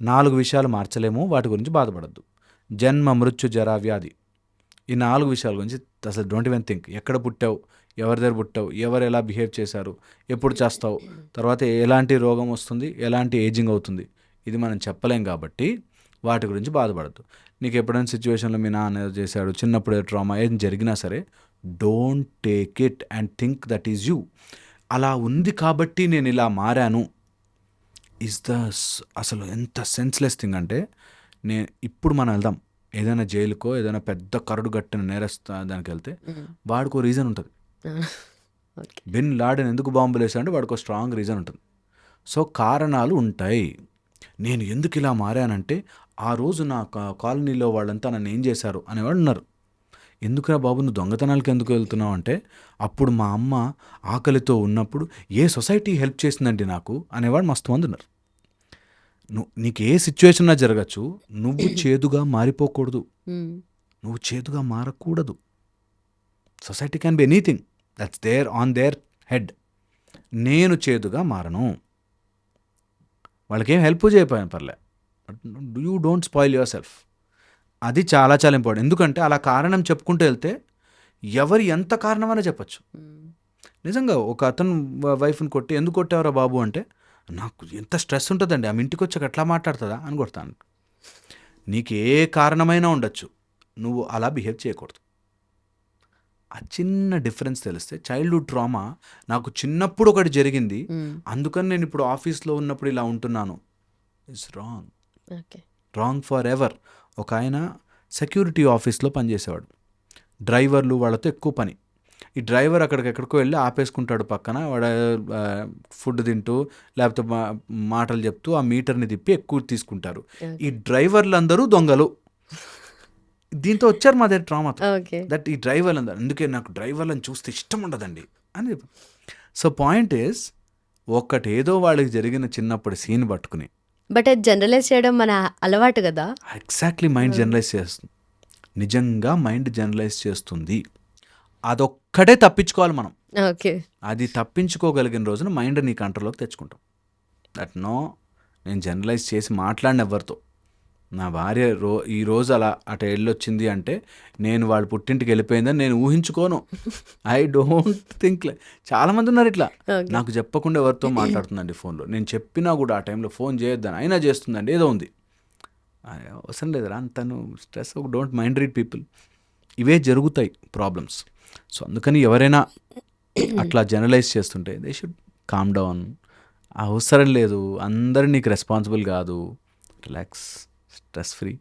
4 విషయాలు మార్చలేము, వాటి గురించి బాధపడద్దు. జన్మ, మృత్యు, జరా, వ్యాధి. ఈ 4 విషయాల గురించి అసలు డోంట్ ఈవెన్ థింక్. ఎక్కడ పుట్టావు, ఎవరి దగ్గర పుట్టావు, ఎవరు ఎలా బిహేవ్ చేశారు, ఎప్పుడు చేస్తావు, తర్వాత ఎలాంటి రోగం వస్తుంది, ఎలాంటి ఏజింగ్ అవుతుంది, ఇది మనం చెప్పలేం. కాబట్టి వాటి గురించి బాధపడద్దు. నీకు ఎప్పుడైనా సిచ్యువేషన్లో మీ నాన్న ఏదో చేశాడు, చిన్నప్పుడు ట్రామా ఏం జరిగినా సరే, don't take it and think that is you. అలా ఉంది కాబట్టి నేను ఇలా మారాను ఇస్ ద అసలు ఎంత సెన్స్లెస్ థింగ్ అంటే ఇప్పుడు మనం వెళ్దాం ఏదైనా జైలుకో ఏదైనా పెద్ద కరడు గట్టిన నేరస్తా దానికి వెళ్తే వాడికో రీజన్ ఉంటుంది. ఓకే. బిన్ లాడెన్ ఎందుకు బాంబులు వేసాడంటే వాడికో స్ట్రాంగ్ రీజన్ ఉంటుంది. సో కారణాలు ఉంటాయి. నేను ఎందుకు ఇలా మారానంటే ఆ రోజు నా కాలనీలో వాళ్ళంతా నన్ను ఏం చేశారు అనేవాడు ఉన్నారు. ఎందుకురా బాబు నువ్వు దొంగతనాలకు ఎందుకు వెళ్తున్నావు అంటే అప్పుడు మా అమ్మ ఆకలితో ఉన్నప్పుడు ఏ సొసైటీ హెల్ప్ చేసిందండి నాకు అనేవాడు మస్తు మంది ఉన్నారు. నీకు ఏ సిచ్యువేషన్ జరగచ్చు, నువ్వు చేదుగా మారిపోకూడదు, నువ్వు చేదుగా మారకూడదు. Society can be anything that's there on their head. నేను చేదుగా మారను, వాళ్ళకేం హెల్ప్ చేయకపోయాను పర్లే, but you don't spoil your self. అది చాలా చాలా ఇంపార్టెంట్. ఎందుకంటే అలా కారణం చెప్పుకుంటూ వెళ్తే ఎవరు ఎంత కారణమైనా చెప్పచ్చు. నిజంగా ఒక అతను వైఫ్ని కొట్టి ఎందుకు కొట్టావరా బాబు అంటే నాకు ఎంత స్ట్రెస్ ఉంటుందండి, ఆమె ఇంటికి వచ్చాక ఎట్లా మాట్లాడుతుందా అని కొడతాను. నీకు ఏ కారణమైనా ఉండొచ్చు, నువ్వు అలా బిహేవ్ చేయకూడదు. ఆ చిన్న డిఫరెన్స్ తెలిస్తే చైల్డ్హుడ్ ట్రామా నాకు చిన్నప్పుడు ఒకటి జరిగింది అందుకని నేను ఇప్పుడు ఆఫీస్లో ఉన్నప్పుడు ఇలా ఉంటున్నాను it's wrong. Wrong for ever. ఒక ఆయన సెక్యూరిటీ ఆఫీస్లో పనిచేసేవాడు. డ్రైవర్లు వాళ్ళతో ఎక్కువ పని. ఈ డ్రైవర్ అక్కడికెక్కడికో వెళ్ళి ఆపేసుకుంటాడు పక్కన, వాడు ఫుడ్ తింటూ లేకపోతే మాటలు చెప్తూ ఆ మీటర్ని తిప్పి ఎక్కువ తీసుకుంటారు. ఈ డ్రైవర్లు అందరూ దొంగలు. దీంతో వచ్చారు మా దగ్గర ట్రామాతో. దట్ ఈ డ్రైవర్లు అందరు అందుకే నాకు డ్రైవర్లను చూస్తే ఇష్టం ఉండదండి అని చెప్పి. సో పాయింట్ ఈస్ ఒకటేదో వాళ్ళకి జరిగిన చిన్నప్పుడు సీన్ పట్టుకుని బట్ అది జనరలైజ్ చేయడం మన అలవాటు కదా. ఎగ్జాక్ట్లీ మైండ్ జనరలైజ్ చేస్తుంది. నిజంగా మైండ్ జనరలైజ్ చేస్తుంది. అదొక్కటే తప్పించుకోవాలి మనం. ఓకే. అది తప్పించుకోగలిగిన రోజున మైండ్ నీ కంట్రోల్లోకి తెచ్చుకుంటాం. దట్ నో నేను జనరలైజ్ చేసి మాట్లాడిన ఎవరితో నా భార్య ఈరోజు అలా అటు వెళ్ళొచ్చింది అంటే నేను వాళ్ళ పుట్టింటికి వెళ్ళిపోయిందని నేను ఊహించుకోను. I don't think. చాలామంది ఉన్నారు ఇట్లా, నాకు చెప్పకుండా ఎవరితో మాట్లాడుతుందండి ఫోన్లో. నేను చెప్పినా కూడా ఆ టైంలో ఫోన్ చేయొద్దని అయినా చేస్తుందండి, ఏదో ఉంది. అవసరం లేదురా తను stress. Don't mind read people. ఇవే జరుగుతాయి ప్రాబ్లమ్స్. సో అందుకని ఎవరైనా అట్లా జనరలైజ్ చేస్తుంటే దే షుడ్ కామ్ డౌన్. అవసరం లేదు, అందరూ నీకు రెస్పాన్సిబుల్ కాదు. రిలాక్స్, స్ట్రెస్ ఫ్రీ,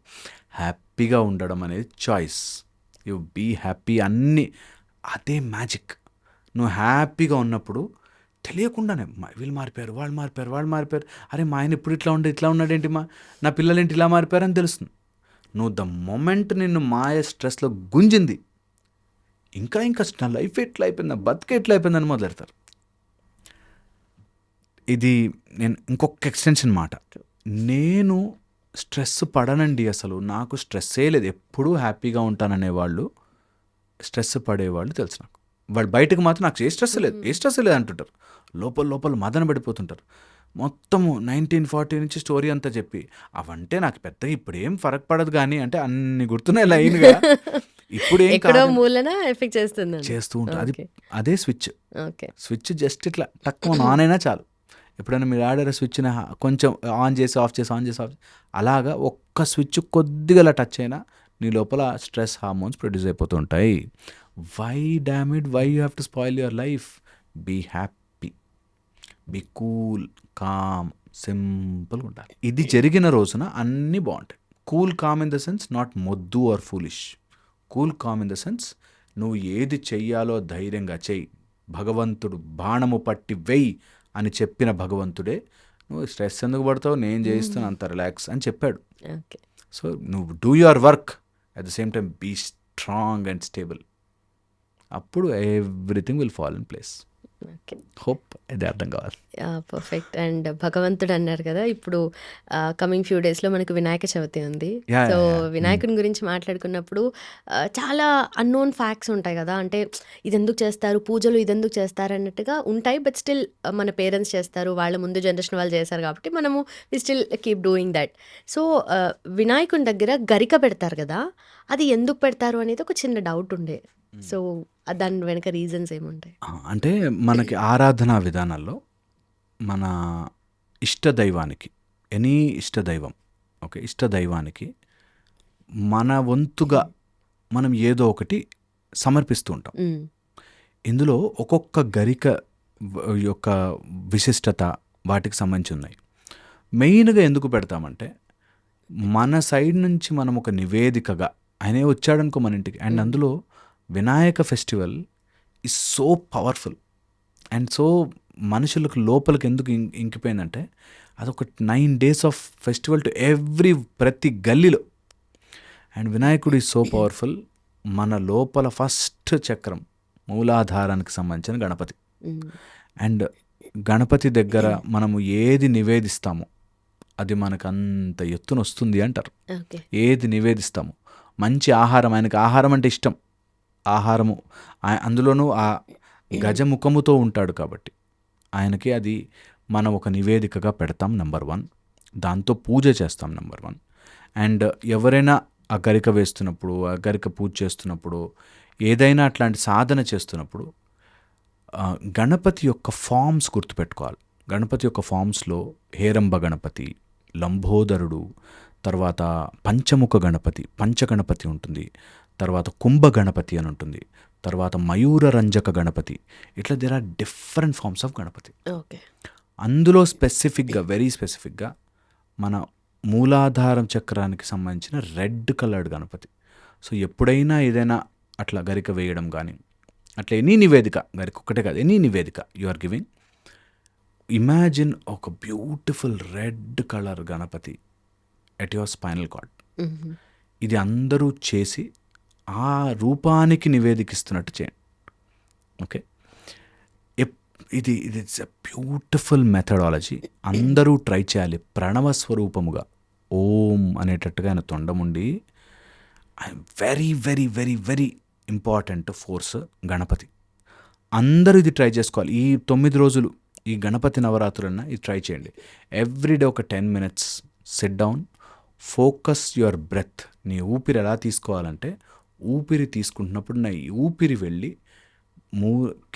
హ్యాపీగా ఉండడం అనేది చాయిస్. You be happy. అన్నీ అదే మ్యాజిక్. నువ్వు హ్యాపీగా ఉన్నప్పుడు తెలియకుండానే వీళ్ళు మారిపోయారు, వాళ్ళు మారిపోయారు, అరే మా ఆయన ఇప్పుడు ఇట్లా ఉన్నాడేంటి, నా పిల్లలేంటి ఇలా మారిపోయారు అని తెలుస్తుంది. నువ్వు ద మొమెంట్ నిన్ను మాయ స్ట్రెస్లో గుంజింది ఇంకా నా లైఫ్ ఎట్లా అయిపోయింది, నా బతుక ఎట్లా అయిపోయిందని మొదలెడతారు. ఇది నేను ఇంకొక ఎక్స్టెన్షన్ మాట. నేను స్ట్రెస్ పడనండి, అసలు నాకు స్ట్రెస్సే లేదు, ఎప్పుడూ హ్యాపీగా ఉంటాననేవాళ్ళు స్ట్రెస్ పడేవాళ్ళు తెలుసు నాకు. వాళ్ళు బయటకు మాత్రం నాకు ఏ స్ట్రెస్ లేదు అంటుంటారు, లోపల మదన పడిపోతుంటారు. మొత్తము 1940 నుంచి స్టోరీ అంతా చెప్పి అవంటే నాకు పెద్దగా ఇప్పుడేం ఫరక్ పడదు కానీ అంటే అన్ని గుర్తున్నాయి లైన్గా. ఇప్పుడు మూలన ఎఫెక్ట్ చేస్తూ ఉంటారు. అది అదే స్విచ్ జస్ట్ ఇట్లా తక్కువ ఆన్ అయినా చాలు. ఎప్పుడైనా మీరు ఆడారా స్విచ్ని కొంచెం ఆన్ చేసి ఆఫ్ అలాగా ఒక్క స్విచ్ కొద్దిగా అలా టచ్ అయినా నీ లోపల స్ట్రెస్ హార్మోన్స్ ప్రొడ్యూస్ అయిపోతుంటాయి. Why damn it, why you have to spoil your life? Be happy, be cool, calm, సింపుల్గా ఉండాలి. ఇది జరిగిన రోజున అన్నీ బాగుంటాయి. Cool calm in the sense not మొద్దు or foolish. Cool calm in the sense నువ్వు ఏది చెయ్యాలో ధైర్యంగా చెయ్యి, భగవంతుడు బాణము పట్టి వెయ్యి అని చెప్పిన భగవంతుడే నువ్వు స్ట్రెస్ ఎందుకు పడతావు, నేను చేయిస్తాను అంత రిలాక్స్ అని చెప్పాడు. సో నువ్వు do your work, at the same time be strong and stable. అప్పుడు everything will fall in place. Hope ఇది అర్థం కావాలి. పర్ఫెక్ట్. అండ్ భగవంతుడు అన్నారు కదా, ఇప్పుడు కమింగ్ ఫ్యూ డేస్లో మనకు వినాయక చవితి ఉంది. సో వినాయకుని గురించి మాట్లాడుకున్నప్పుడు చాలా అన్నోన్ ఫ్యాక్ట్స్ ఉంటాయి కదా, అంటే ఇది ఎందుకు చేస్తారు, పూజలు ఇది ఎందుకు చేస్తారు అన్నట్టుగా ఉంటాయి. బట్ స్టిల్ మన పేరెంట్స్ చేస్తారు, వాళ్ళ ముందు జనరేషన్ వాళ్ళు చేస్తారు కాబట్టి మనము we still keep doing that. So వినాయకుని దగ్గర గరిక పెడతారు కదా, అది ఎందుకు పెడతారు అనేది ఒక చిన్న డౌట్ ఉండే. సో దాని వెనక రీజన్స్ ఏముంటాయి? అంటే మనకి ఆరాధనా విధానాల్లో మన ఇష్టదైవానికి, ఎనీ ఇష్టదైవం, ఓకే, ఇష్టదైవానికి మన వంతుగా మనం ఏదో ఒకటి సమర్పిస్తూ ఉంటాం. ఇందులో ఒక్కొక్క గరిక యొక్క విశిష్టత వాటికి సంబంధించి ఉన్నాయి. మెయిన్గా ఎందుకు పెడతామంటే మన సైడ్ నుంచి మనం ఒక నివేదికగా ఆయనే వచ్చాడనుకో మన ఇంటికి, అండ్ అందులో Vinayaka festival is so powerful and so మనుషులకు లోపలికి ఎందుకు ఇంకిపోయిందంటే అదొక 9 days ఆఫ్ ఫెస్టివల్ టు ప్రతి గల్లీలో. అండ్ వినాయకుడు ఈజ్ సో పవర్ఫుల్. మన లోపల ఫస్ట్ చక్రం మూలాధారానికి సంబంధించిన గణపతి. అండ్ గణపతి దగ్గర మనము ఏది నివేదిస్తామో అది మనకు అంత ఎత్తున వస్తుంది అంటారు. ఏది నివేదిస్తామో, మంచి ఆహారం, ఆయనకి ఆహారం అంటే ఇష్టం, ఆహారము అందులోనూ ఆ గజముఖముతో ఉంటాడు కాబట్టి ఆయనకి అది మనం ఒక నివేదికగా పెడతాం నెంబర్ 1. దాంతో పూజ చేస్తాం నెంబర్ 1. అండ్ ఎవరైనా ఆ గరిక వేస్తున్నప్పుడు, ఆ గరిక పూజ చేస్తున్నప్పుడు, ఏదైనా అట్లాంటి సాధన చేస్తున్నప్పుడు గణపతి యొక్క ఫామ్స్ గుర్తుపెట్టుకోవాలి. గణపతి యొక్క ఫామ్స్లో హేరంబ గణపతి, లంబోదరుడు, తర్వాత పంచముఖ గణపతి, పంచగణపతి ఉంటుంది, తర్వాత కుంభ గణపతి అని ఉంటుంది, తర్వాత మయూర రంజక గణపతి. ఇట్లా there are different forms of Ganapati. అందులో స్పెసిఫిక్గా, వెరీ స్పెసిఫిక్గా మన మూలాధారం చక్రానికి సంబంధించిన రెడ్ కలర్డ్ గణపతి. సో ఎప్పుడైనా ఏదైనా అట్లా గరిక వేయడం కానీ, అట్లా ఎనీ నివేదిక, గరిక ఒక్కటే కాదు, ఎనీ నివేదిక యు ఆర్ గివింగ్, ఇమాజిన్ ఒక beautiful red colour Ganapati at your spinal cord. ఇది అందరూ చేసి ఆ రూపానికి నివేదికిస్తున్నట్టు చేయండి. ఓకే, ఇది ఇట్స్ ఎ బ్యూటిఫుల్ మెథడాలజీ. అందరూ ట్రై చేయాలి. ప్రణవ స్వరూపముగా ఓం అనేటట్టుగా ఆయన తొండముండి, very very very very important force Ganapati. అందరూ ఇది ట్రై చేసుకోవాలి. ఈ 9 రోజులు ఈ గణపతి నవరాత్రులన్నా ఇది ట్రై చేయండి. ఎవ్రీడే ఒక 10 minutes sit down, focus your breath. నీ ఊపిరి ఎలా తీసుకోవాలంటే, ఊపిరి తీసుకుంటున్నప్పుడు నా ఊపిరి వెళ్ళి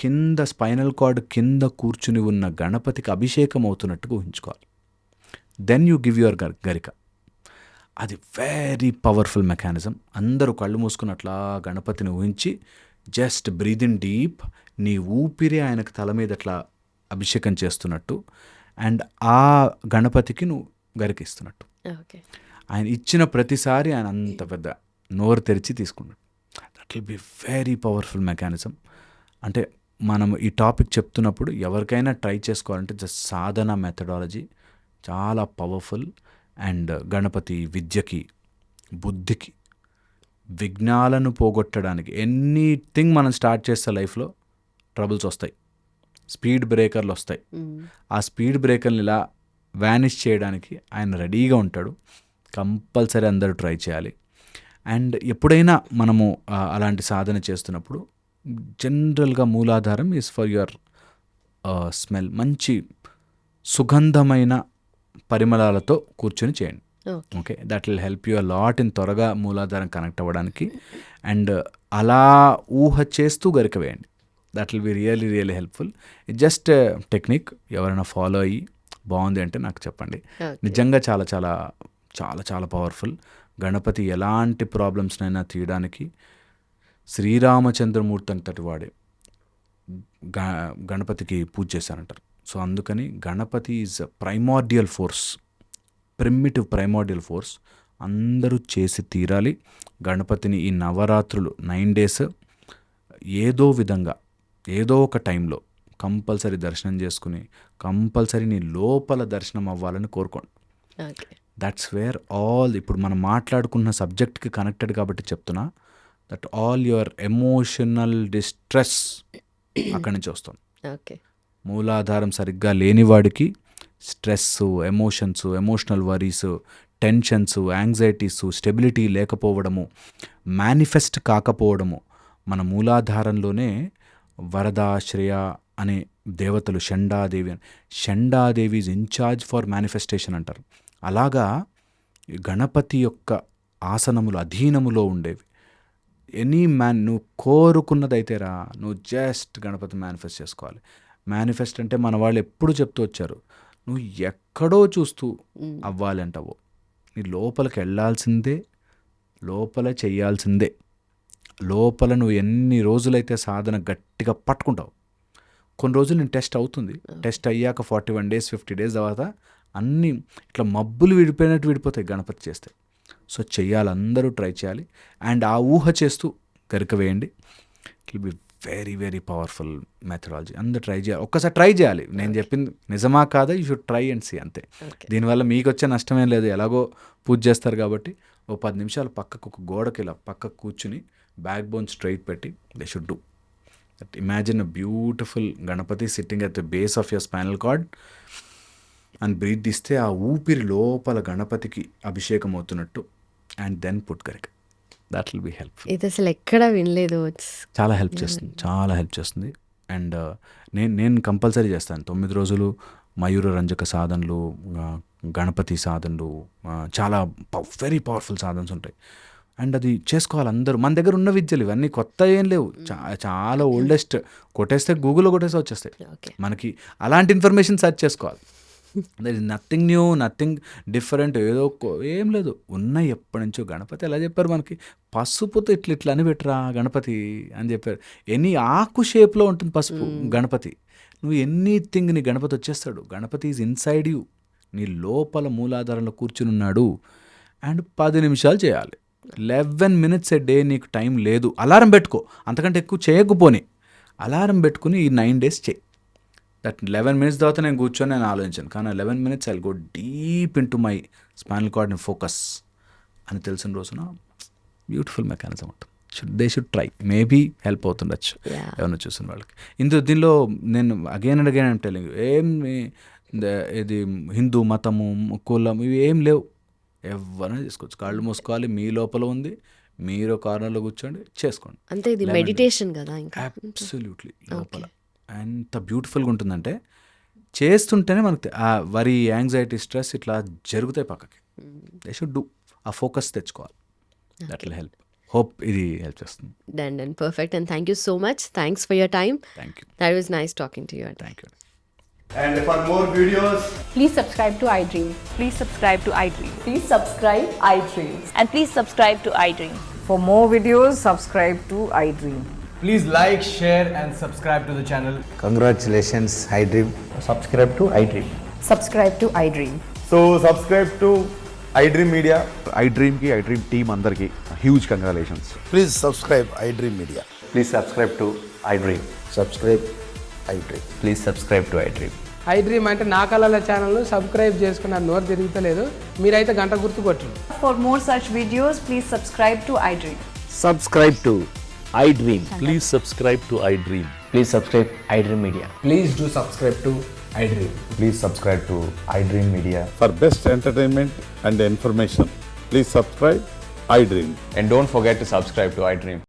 కింద స్పైనల్ కార్డ్ కింద కూర్చుని ఉన్న గణపతికి అభిషేకం అవుతున్నట్టుగా ఊహించుకోవాలి. దెన్ యూ గివ్ యువర్ గరిక. అది వెరీ పవర్ఫుల్ మెకానిజం. అందరూ కళ్ళు మూసుకున్నట్లా గణపతిని ఊహించి జస్ట్ బ్రీద్ ఇన్ డీప్. నీ ఊపిరి ఆయనకు తల మీద అట్లా అభిషేకం చేస్తున్నట్టు, అండ్ ఆ గణపతికి నువ్వు గరికిస్తున్నట్టు. ఆయన ఇచ్చిన ప్రతిసారి ఆయన అంత పెద్ద నోరు తెరిచి తీసుకున్నాడు. That will be very powerful mechanism. అంటే మనం ఈ టాపిక్ చెప్తున్నప్పుడు ఎవరికైనా ట్రై చేసుకోవాలంటే జస్ట్ సాధన మెథడాలజీ చాలా పవర్ఫుల్. అండ్ గణపతి విద్యకి, బుద్ధికి, విఘ్నాలను పోగొట్టడానికి, ఎనీథింగ్ మనం స్టార్ట్ చేస్తే లైఫ్లో ట్రబుల్స్ వస్తాయి, స్పీడ్ బ్రేకర్లు వస్తాయి. ఆ స్పీడ్ బ్రేకర్ని ఇలా వ్యానిష్ చేయడానికి ఆయన రెడీగా ఉంటాడు. కంపల్సరీ అందరూ ట్రై చేయాలి. అండ్ ఎప్పుడైనా మనము అలాంటి సాధన చేస్తున్నప్పుడు జనరల్గా మూలాధారం ఈజ్ ఫర్ యువర్ స్మెల్. మంచి సుగంధమైన పరిమళాలతో కూర్చొని చేయండి. Okay, that will help you a lot in త్వరగా మూలాధారం కనెక్ట్ అవ్వడానికి. అండ్ అలా ఊహ చేస్తూ గరిక వేయండి. That will be really really helpful. It just technique. ఎవరైనా ఫాలో అయ్యి బాగుంది అంటే నాకు చెప్పండి. నిజంగా చాలా చాలా చాలా చాలా పవర్ఫుల్. గణపతి ఎలాంటి ప్రాబ్లమ్స్నైనా తీయడానికి శ్రీరామచంద్రమూర్తి అంతటి వాడే గణపతికి పూజ చేశారంటారు. సో అందుకని Ganapati is primordial force, primitive primordial force. అందరూ చేసి తీరాలి. గణపతిని ఈ నవరాత్రులు 9 days ఏదో విధంగా, ఏదో ఒక టైంలో కంపల్సరీ దర్శనం చేసుకుని, కంపల్సరీ నీ లోపల దర్శనం అవ్వాలని కోరుకోండి. దట్స్ వేర్ ఆల్, ఇప్పుడు మనం మాట్లాడుకున్న సబ్జెక్ట్కి కనెక్టెడ్ కాబట్టి చెప్తున్నా, that all your emotional distress అక్కడి నుంచి వస్తుంది. మూలాధారం సరిగ్గా లేనివాడికి stress, emotions, emotional worries, tensions, anxieties, stability లేకపోవడము, మేనిఫెస్ట్ కాకపోవడము. మన మూలాధారంలోనే వరద, శ్రేయ అనే దేవతలు, Shandadevi is in charge for manifestation అంటారు. అలాగా గణపతి యొక్క ఆసనములు అధీనములో ఉండేవి. ఎనీ మ్యాన్, నువ్వు కోరుకున్నదైతే రా, నువ్వు జస్ట్ గణపతి మేనిఫెస్ట్ చేసుకోవాలి. మేనిఫెస్ట్ అంటే మన వాళ్ళు ఎప్పుడు చెప్తూ వచ్చారు, నువ్వు ఎక్కడో చూస్తూ అవ్వాలి అంటావు. నీ లోపలికి వెళ్ళాల్సిందే, లోపల చెయ్యాల్సిందే. లోపల నువ్వు ఎన్ని రోజులైతే సాధన గట్టిగా పట్టుకుంటావు, కొన్ని రోజులు నేను టెస్ట్ అవుతుంది. టెస్ట్ అయ్యాక 41 days 50 days తర్వాత అన్నీ ఇట్లా మబ్బులు విడిపోయినట్టు విడిపోతాయి గణపతి చేస్తే. సో చెయ్యాలి, అందరూ ట్రై చేయాలి. అండ్ ఆ ఊహ చేస్తూ గరిక వేయండి. It will be very very powerful methodology. అందరూ ట్రై చేయాలి, ఒక్కసారి ట్రై చేయాలి. నేను చెప్పింది నిజమా కాదా, you should try and see అంతే. దీనివల్ల మీకు వచ్చే నష్టమేం లేదు, ఎలాగో పూజ చేస్తారు కాబట్టి. ఓ 10 నిమిషాలు పక్కకు ఒక గోడకి ఇలా పక్కకు కూర్చుని బ్యాక్ బోన్ స్ట్రైట్ పెట్టి they should do that. Imagine a beautiful Ganapati sitting at the base of your spinal cord and breath తీస్తే ఆ ఊపిరి లోపల గణపతికి అభిషేకం అవుతున్నట్టు. అండ్ దెన్ పుట్ గరిక. That will be helpful. ఇది అసలు ఎక్కడ వినలేదు. చాలా హెల్ప్ చేస్తుంది, చాలా హెల్ప్ చేస్తుంది. అండ్ నేను కంపల్సరీ చేస్తాను 9 రోజులు మయూర రంజక సాధనలు, గణపతి సాధనలు, చాలా వెరీ పవర్ఫుల్ సాధనలు ఉంటాయి. అండ్ అది చేసుకోవాలి అందరూ. మన దగ్గర ఉన్న విద్యలు ఇవన్నీ కొత్త ఏం లేవు, చాలా ఓల్డెస్ట్. కొట్టేస్తే గూగుల్లో కొట్టేస్తే వచ్చేస్తాయి మనకి. అలాంటి ఇన్ఫర్మేషన్ సెర్చ్ చేసుకోవాలి. There is nothing new, nothing different, ఏదో ఏం లేదు. ఉన్నాయి ఎప్పటి నుంచో. గణపతి ఎలా చెప్పారు మనకి, పసుపుతో ఇట్లా అని పెట్టరా గణపతి అని చెప్పారు. ఎనీ ఆకు షేప్లో ఉంటుంది పసుపు గణపతి. నువ్వు ఎనీథింగ్ నీ గణపతి వచ్చేస్తాడు. గణపతి ఈజ్ ఇన్సైడ్ యూ, నీ లోపల మూలాధారంలో కూర్చుని ఉన్నాడు. అండ్ 10 నిమిషాలు చేయాలి. 11 minutes a day నీకు టైం లేదు. అలారం పెట్టుకో, అంతకంటే ఎక్కువ చేయకపోని అలారం పెట్టుకుని ఈ 9 days చేయి. దట్ 11 minutes తర్వాత నేను కూర్చొని నేను ఆలోచించాను, కానీ 11 minutes I will go deep in to my spinal cord and focus అని తెలిసిన రోజున బ్యూటిఫుల్ మెకానిజం ఉంటుంది. They should try, maybe help అవుతుండొచ్చు ఎవరైనా చూసిన వాళ్ళకి. దీనిలో నేను అగైన్ అండ్ అగైన్ టెలింగ్, ఇది హిందూ మతము కులం ఇవి ఏం లేవు. ఎవరైనా చేసుకోవచ్చు. కాళ్ళు మూసుకోవాలి, మీ లోపల ఉంది, మీరు కార్నర్లో కూర్చోండి, చేసుకోండి అంతే. ఇది మెడిటేషన్ కదా, ఇంకా అబ్సల్యూట్లీ లోపల ఎంత బ్యూటిఫుల్గా ఉంటుందంటే చేస్తుంటేనే మనకు ఆ వరి, యాంగ్జైటీ, స్ట్రెస్ ఇట్లా జరుగుతాయి పక్కకి. They should do. ఆ ఫోకస్ తెచ్చుకోవాలి. That will help. హోప్ ఇది హెల్ప్ చేస్తుంది. Done perfect. And thank you so much. Thanks for your time. Thank you. That was nice talking to you. Thank you. And for more videos, Please subscribe to iDream. Please subscribe to iDream. Please subscribe iDream. And please subscribe to iDream. For more videos, subscribe to iDream. please like, share and subscribe to the channel. Congratulations, iDream. Subscribe to iDream. Subscribe to iDream. So subscribe to iDream Media. iDream team అందరికి huge congratulations. Please subscribe iDream Media. Please subscribe to iDream. Subscribe iDream. Please subscribe to iDream. iDream అంటే నా కళల ఛానల్ను సబ్స్క్రైబ్ చేసుకున్న నోరు తిరుగుతలేదు. మీరైతే గంట గుర్తు కొట్టండి. For more such videos, please subscribe to iDream. Subscribe to iDream. Please subscribe to iDream. Please subscribe iDream Media. Please do subscribe to iDream. Please subscribe to iDream Media. For best entertainment and information, please subscribe iDream. And don't forget to subscribe to iDream.